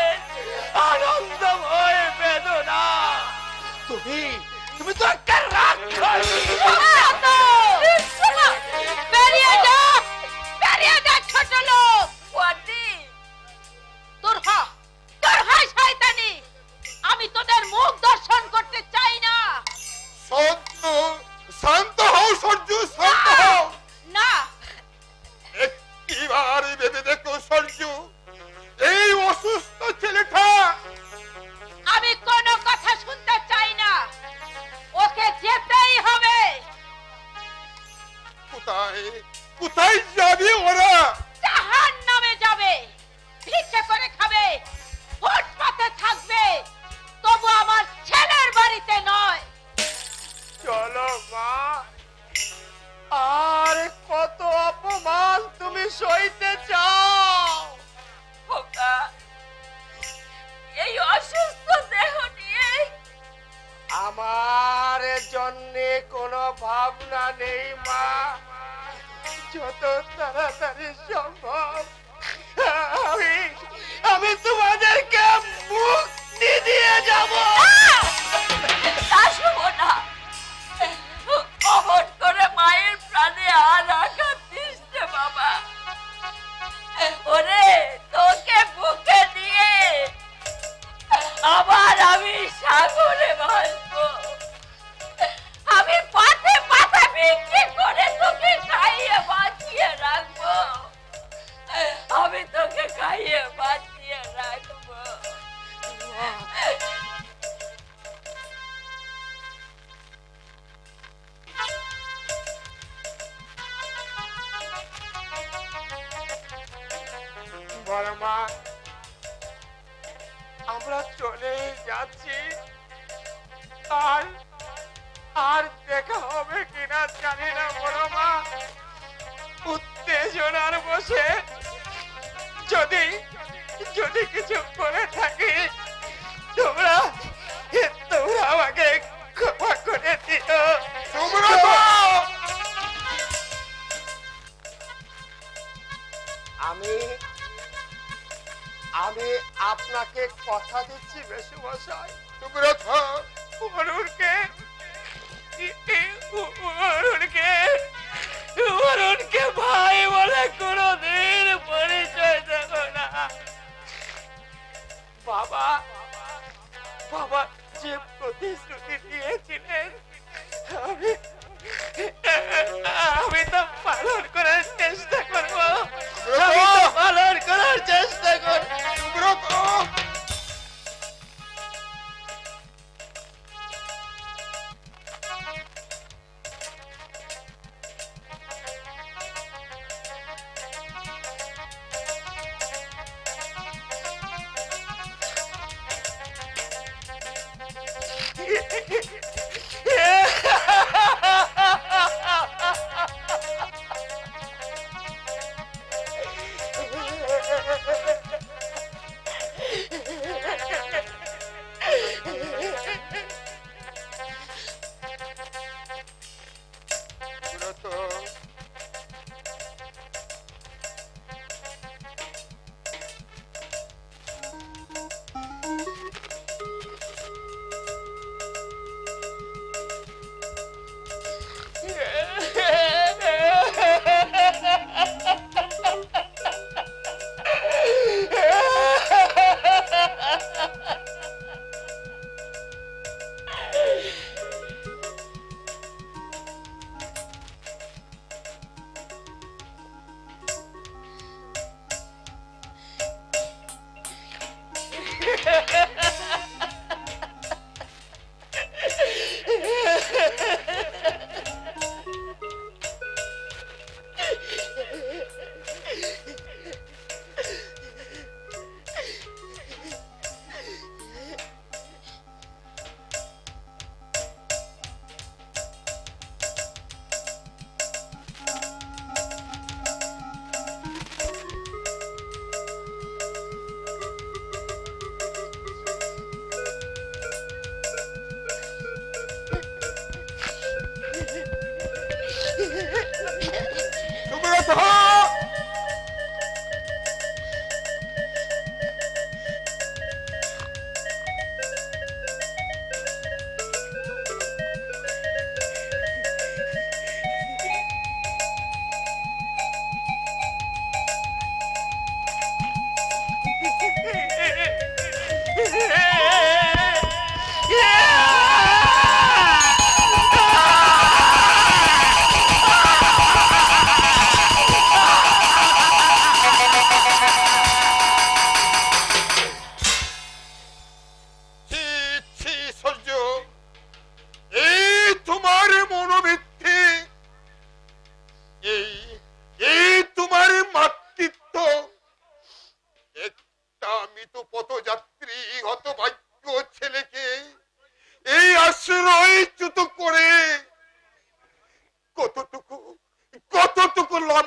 S10: আনন্দময় বেদনা? তুমি তুমি তো একটা রাক্ষসী।
S7: বেরিয়ে যা, বেরিয়ে যা ছোট লোক। বড়দি, তোর হয় শয়তানি। আমি তোদের মুখ দর্শন করতে চাই না।
S3: শান্ত হও সূর্য, শান্ত হও।
S7: না,
S3: কোথায় কোথায় যাবে ওরা?
S5: জাহান্নামে যাবে, ভিক্ষে করে খাবে, ফুটপাতে থাকবে, তবু আমার ছেলের বাড়িতে নয়।
S8: চলো মা, আর কত অপমান তুমি সইতে চাও?
S7: খোকা, এই অসুস্থ দেহ নিয়ে
S8: আমার জন্যে কোনো ভাবনা নেই মা, যত তাড়াতাড়ি সম্ভব আমি তোমাদেরকে মুক্তি দিয়ে যাব।
S7: তা শুভ না, অমন করে মায়ের প্রাণে আর আঘাত দিস নে বাবা। ওরে, তোকে বুকে নিয়ে আবার আমি সাগরে ভাসবো। আমি পাতে পাতে বিক্রি করে তোকে খাইয়ে বাঁচিয়ে রাখবো। আমি তোকে খাইয়ে বাঁচিয়ে রাখবো।
S8: বড় মা, আমরা চলে যাচ্ছি, আর আর দেখা হবে কিনা জানি না বড় মা। উত্তেজনার বসে যদি যদি কিছু করে থাকি, তোমরা তোমরা আমাকে ক্ষমা করে দিও।
S3: সুব্রত!
S8: আমি আমি আপনাকে কথা দিচ্ছি মেসোমশাই,
S3: সুব্রত!
S8: অরুণকে অরুণকে ভাই বলে কোনোদিন পরিচয় দেব না। বাবা বাবা যে প্রতিশ্রুতি দিয়েছিলেন, আমি আমি তো পালন করার চেষ্টা করবো। আমি তো পালন করার চেষ্টা করবো।
S3: সুব্রত!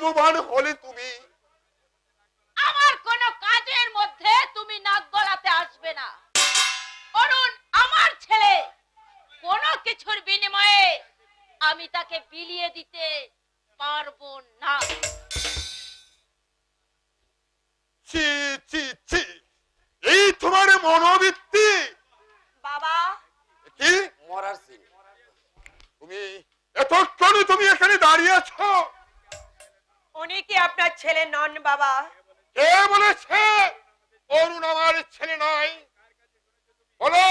S3: লাভবান হলে তুমি।
S7: আমার কোনো কাজের মধ্যে তুমি নাক গলাতে আসবে না। অরুণ আমার ছেলে, কোনো কিছুর বিনিময়ে আমি তাকে বিলিয়ে দিতে পারবো না।
S3: ছি ছি ছি, এই তোমার মনোবৃত্তি।
S5: বাবা,
S3: কি তুমি এতক্ষণ তুমি এখানে দাঁড়িয়ে আছো?
S5: উনি কি আপনার ছেলে নন বাবা?
S3: কে বলেছে অরুণ আমার ছেলে নয়? বলো,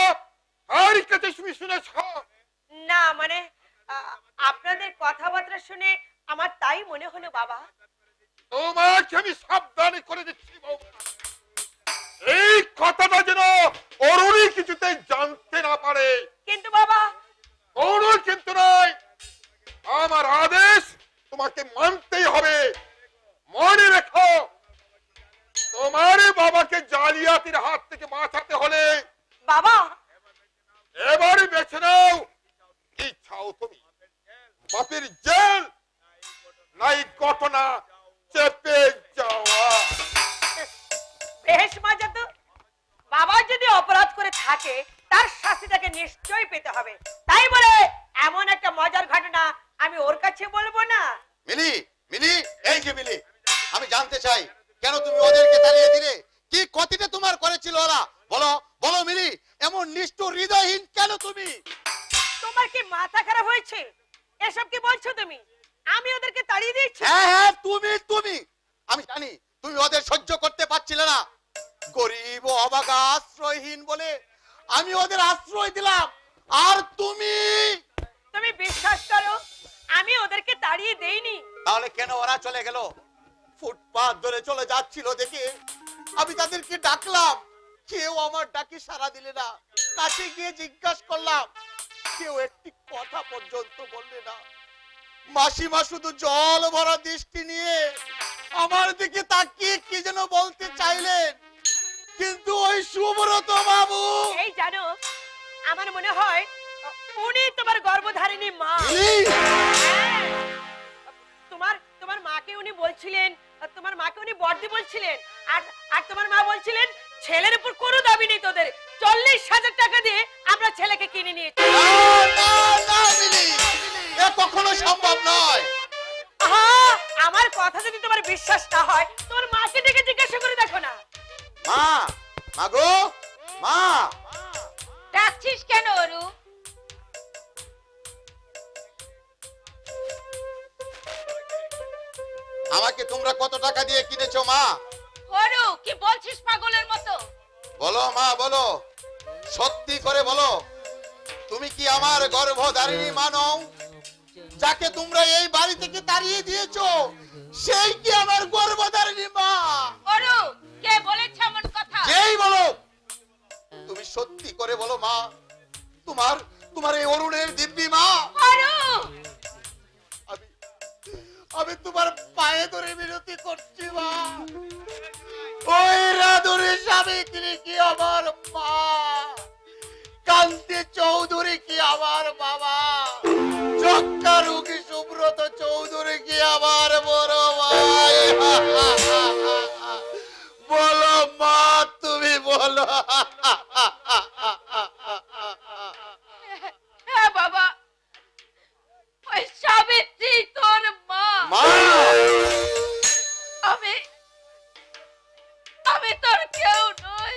S3: আর কাছে তুমি শুনেছ?
S5: না মানে আপনাদের কথাবার্তা শুনে আমার তাই মনে হলো বাবা।
S3: তোমাকে আমি সাবধান করে দিচ্ছি বৌমা, এই কথাটা যেন অরুণী কিছুতেই জানতে না পারে।
S5: কিন্তু বাবা,
S3: কোনো কিন্তু নয়, আমার আদেশ তোমাকে মানতেই হবে। মনে রেখো, তোমার বাবাকে জালিয়াতির হাত থেকে বাঁচাতে হলে
S5: বাবা
S3: এবারে বেছে নাও, কি চাও তুমি? বাপের জেল নাই ঘটনা চেপে যাওয়া?
S5: বেশ মজা তো। বাবা যদি অপরাধ করে থাকে তার শাস্তিটাকে নিশ্চয়ই পেতে হবে, তাই বলে এমন একটা মজার ঘটনা আমি ওর কাছে বলবো না।
S9: মিলি, মিলি, এই যে মিলি, আমি জানতে চাই কেন তুমি ওদেরকে তাড়িয়ে দিলে? কি ক্ষতিটা তোমার করেছিল ওরা? বলো বলো মিলি, এমন নিষ্ঠুর হৃদয়হীন কেন তুমি?
S5: তোমার কি মাথা খারাপ হয়েছে? এসব কি বলছো তুমি? আমি ওদেরকে তাড়িয়ে দিয়েছি?
S9: হ্যাঁ হ্যাঁ, তুমি তুমি আমি জানি তুমি ওদের সহ্য করতে পারছিলে না। গরিব ও অভাগা আশ্রয়হীন বলে আমি ওদের আশ্রয় দিলাম, আর তুমি
S5: তুমি বিশ্বাস করো আমি ওদেরকে তাড়িয়ে দেইনি।
S9: তাহলে কেন ওরা চলে গেল? ফুটপাত ধরে চলে যাচ্ছিল দেখে আমি তাদেরকে ডাকলাম, কেউ আমার ডাকে সাড়া দিলে না। কাছে গিয়ে জিজ্ঞাসা করলাম, কেউ একটি কথা পর্যন্ত বললে না। মাসিমা শুধু জল ভরা দৃষ্টি নিয়ে আমার দিকে তাকিয়ে কি যেন বলতে চাইলেন, কিন্তু ওই সুব্রত বাবু
S5: এই জানো, আমার মনে হয় উনি তোমার গর্ভধারিণী মা। হ্যাঁ, তোমার তোমার মাকে উনি বলছিলেন, তোমার মাকে উনি বর্দি বলছিলেন, আর আর তোমার মা বলছিলেন ছেলের উপর কোনো দাবি নেই তোদের, 40,000 টাকা দিয়ে আমরা ছেলেকে কিনে নিয়েছি।
S9: না, না, না, মিলি, এ কখনো সম্ভব নয়।
S5: আহা, আমার কথা যদি তোমার বিশ্বাস না হয় তোমার মাকে ডেকে জিজ্ঞাসা করে দেখো না।
S9: মা, মাগো, মা।
S7: ডাকছিস কেন অরু?
S9: আমাকে তোমরা কত টাকা দিয়ে কিনেছো মা?
S7: অরু, কি বলছিস পাগলের মতো?
S9: বলো মা, বলো, সত্যি করে বলো, তুমি কি আমার গর্ভধারিণী মা নও? যাকে তোমরা এই বাড়ি থেকে তাড়িয়ে দিয়েছো সেই কি আমার গর্ভধারিণী মা?
S7: অরু, কে বলেছে এমন কথা?
S9: যেই বলো, তুমি সত্যি করে বলো মা, তোমার তোমার এই অরুণের দিব্যি মা?
S7: অরু,
S9: আমি আমি তোমার পায়ে ধরে বিনতি করছি মা, ওই রাধুরি সাবিত্রী কি আমার মা? কান্তি চৌধুরী কি আমার বাবা? যক্ষা রোগী সুব্রত চৌধুরী কি আমার বড় ভাই? বলো মা, তুমি বলো।
S7: হ্যাঁ বাবা, ওই সাবিত্রী তোর মা।
S9: মা,
S7: আমি আমি তোর কেউ নই,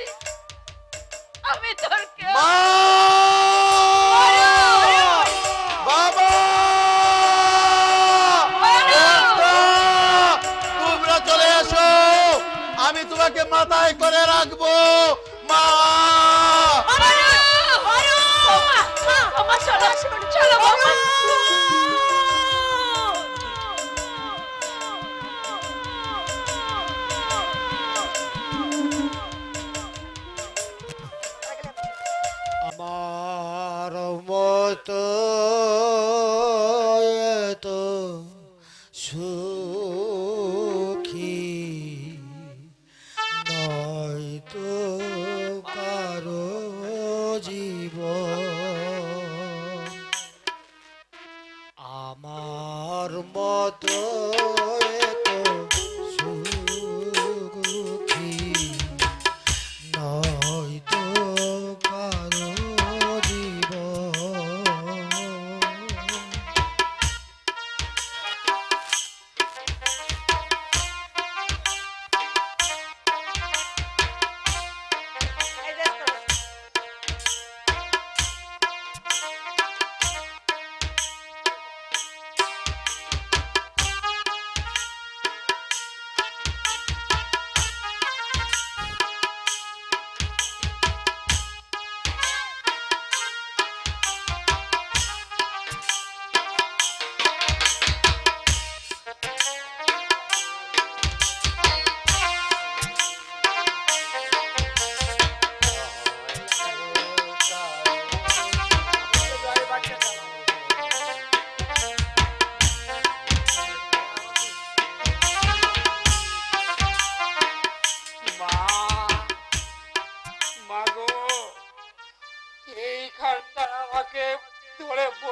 S7: আমি তোর কেউ।
S9: মা, বাবা, তোমরা চলে এসো, আমি তোমাকে মাথায় করে রাখবো মা।
S7: চলো বাবা।
S8: আমার মতো এতো সুখী নয় তো কারো জীবন, আমার মতো এতো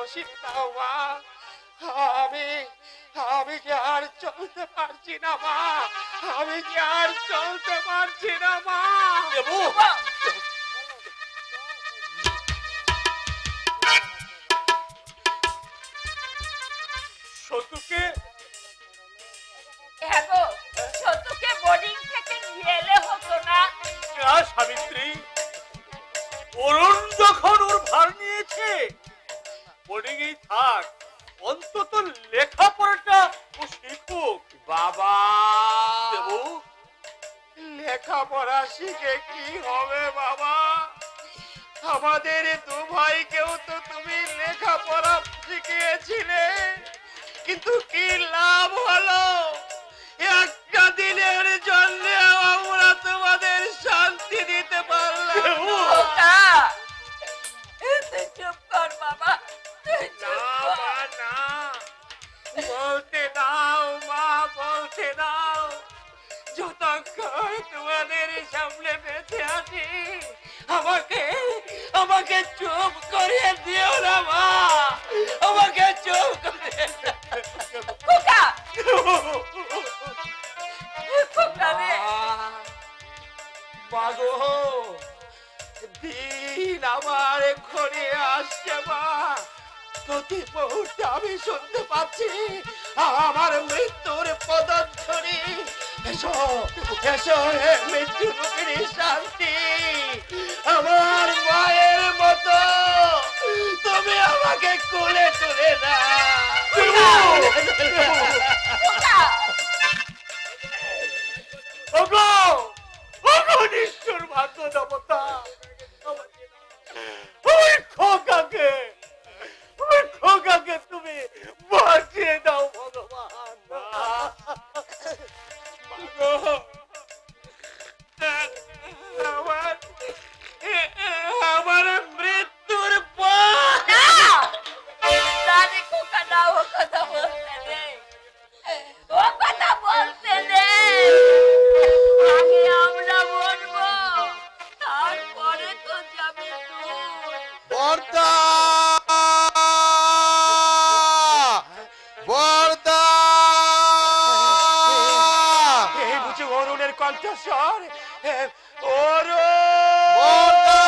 S10: বসিয়ে দাও মা। আমি আমি যে আর চলতে পারছি না মা, আমি যে আর চলতে পারছি না মা।
S4: দেবু সতুকে
S7: হ্যাঁ গো, সত্যকে বোর্ডিং থেকে নিয়ে এলে হতো না?
S4: না সাবিত্রী, অরুণ যখন ওর ভার নিয়েছে বোর্ডিং এই থাক, অন্তত লেখাপড়াটা ও শিখুক।
S10: বাবা,
S4: দেবু
S10: লেখাপড়া শিখে কি হবে বাবা? আমাদের দু ভাইকেও তো তুমি লেখাপড়া শিখিয়েছিলে, কিন্তু কি লাভ হলো? একটা দিনের জন্য আমরা তোমাদের শান্তি দিতে পারলাম না।
S7: খোকা, তুই চুপ কর বাবা, তুই
S10: না
S7: চুপ কর।
S10: মা, না, বলতে দাও মা, বলতে দাও। যতক্ষণ তোমাদের সামনে বেঁচে আছি, আমাকে আমাকে চুপ করিয়ে দিও না মা, আমাকে চুপ করিয়ে
S7: খোকা, খোকা রে,
S10: মাগো, দিন আমার এক্ষুনি আসছে মা। প্রতি মুহূর্তে আমি শুনতে পাচ্ছি আমার মৃত্যুর পদধ্বনি। এসো এসো হে মৃত্যু রূপিণী শান্তি, আমার মায়ের মতো তুমি আমাকে কোলে তুলে না।
S7: খোকা,
S4: ওগো ওগো নিষ্ঠুর ভাগ্য দেবতা, ওই খোকাকে তুমি বাঁচিয়ে দাও ভগবান।
S10: মাগো, আমার আমার মৃত্যুর পর
S7: না, না রে খোকা, না, ও কথা বলতে নেই, ও কথা বলতে নেই। আগে আমরা মরবো, তারপরে তো যাবি তুই।
S9: বর্দা, বর্দা,
S10: এই বুঝি অরুণের কণ্ঠস্বর। অরুণ,
S9: বর্দা,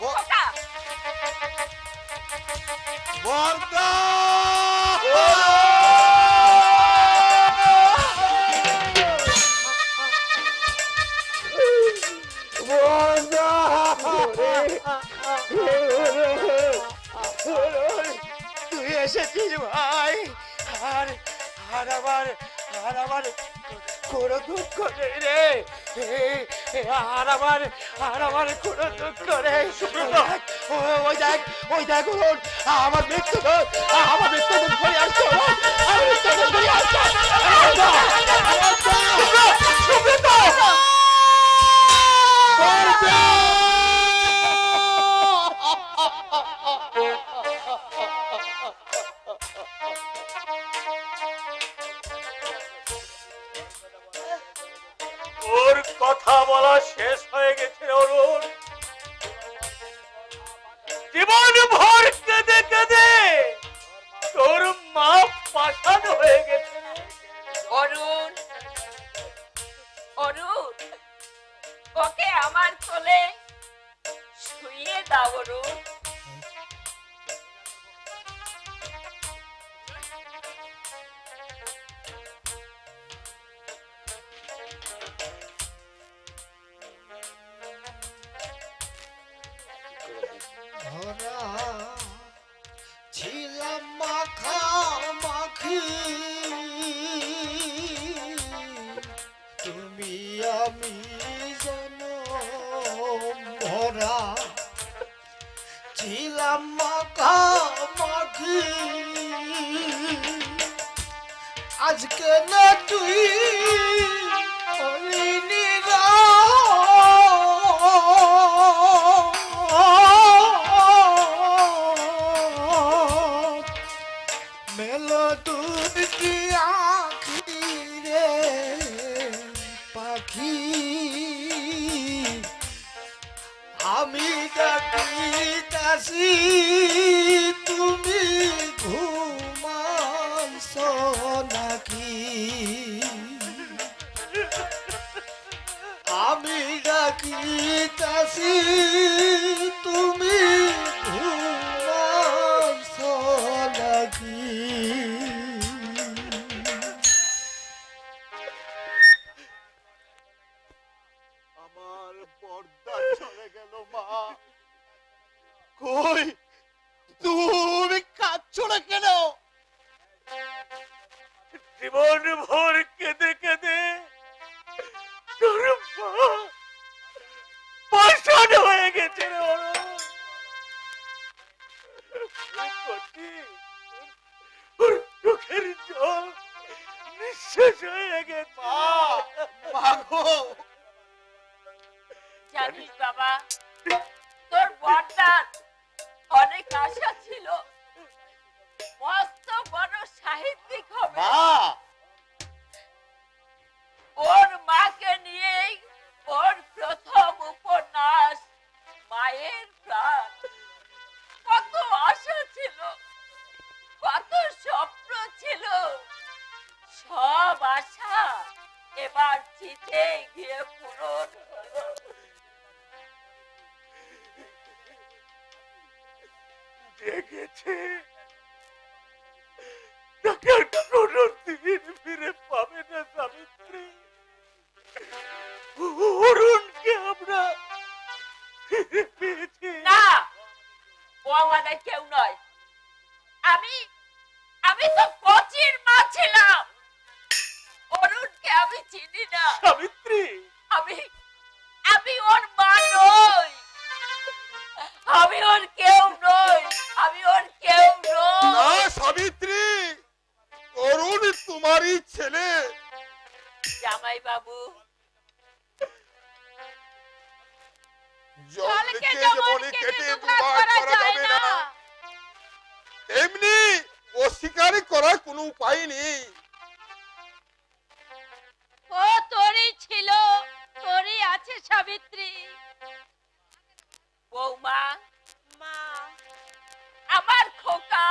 S7: খোকা,
S9: বর্দা,
S10: তুই এসেছিস ভাই, আর আর আমার কোনো দুঃখ নেই রে, আর আমার কোনো দুঃখ নেই। ওই দেখ অরুণ, আমার মৃত্যু ঘরে আসছে, আমার মৃত্যু ঘরে আসছে।
S4: ওর কথা বলা শেষ হয়ে গেছে অরুণ। জীবন ভর কেঁদে কেঁদে তোর মা পাষাণ হয়ে গেছে।
S7: অরুণ, অরুণ, ওকে আমার কোলে শুইয়ে দাও অরুণ।
S6: ভরা ছিলাম মাখা মাখি, তুমি আমি যেন ভরা ছিলাম মাখা মাখি, আজকে না তুই হলিনি গো, মেলো তুই কি আঁখি আমি ডাকিতাছি তুমি ঘুমাইছ নাকি আমি ডাকিতাছি তুমি ঘুমাইছ নাকি
S8: আমার পর্দা চলে গেল মা। কই তুমি কাঁদছো না কেন?
S4: জীবন ভর কেঁদে কেঁদে তোর মা পাষাণ হয়ে গেছে রে অরুণ। কি করছি? ওর চোখের জল নিঃশেষ হয়ে গেছে।
S8: মা গো,
S7: জানিস বাবা, তোর বড়টার অনেক আশা ছিল, মস্ত বড় সাহিত্যিক হবে।
S8: মা
S7: ওর মাকে নিয়েই ওর প্রথম উপন্যাস মায়ের প্রাণ। কত আশা ছিল, কত স্বপ্ন ছিল, সব আশা এবার চিতে গিয়ে পূরণ হলো।
S4: জেগেছে তাকে আর কোনোদিন ফিরে পাবে না সাবিত্রী। অরুণকে আমরা ফিরে পেয়েছি।
S7: না, ও আমাদের কেউ নয়। আমি তো কচির মা ছিলাম। অরুণকে আমি চিনি না।
S4: সাবিত্রী,
S7: আমি ওর মা নই। আমি ওর কেউ নই। আমি ওর কেউ নই।
S3: না সাবিত্রী, অরুণ তোমারই ছেলে।
S7: জামাই বাবু,
S3: জলকে যেমন কেটে দুভাগ করা যাবে না, এমনি অস্বীকার করার কোনো উপায় নেই।
S7: ও তোরই ছিল, তোরই আছে সাবিত্রী। বৌমা,
S5: মা,
S7: আমার খোকা,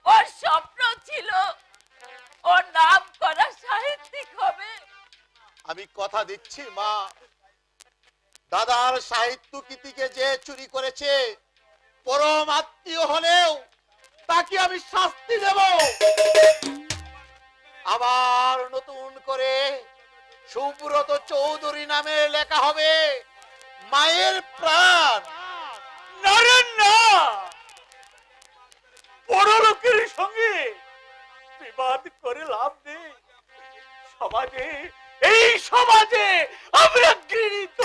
S7: ওর স্বপ্ন ছিল ওর নাম করা সাহিত্যিক হবে।
S8: আমি কথা দিচ্ছি মা, দাদার সাহিত্য কীর্তিকে যে চুরি করেছে, পরম আত্মীয় হলেও তাকে আমি শাস্তি দেব। আবার নতুন করে সুব্রত চৌধুরী নামে লেখা হবে মায়ের প্রাণ।
S4: নারেন না, বড় লোকের সঙ্গে বিবাদ করে লাভ নেই। সমাজে, এই সমাজে আমরা ঘৃণিত,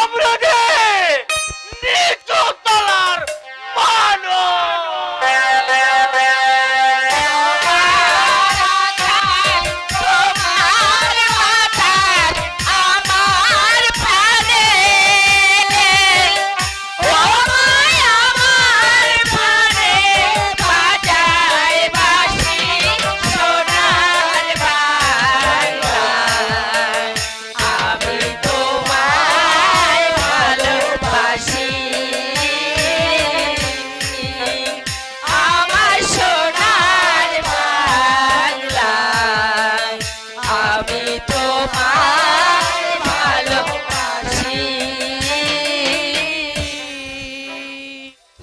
S4: আমরা যে নিচু তলার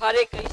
S7: হরে কৃষ্ণ।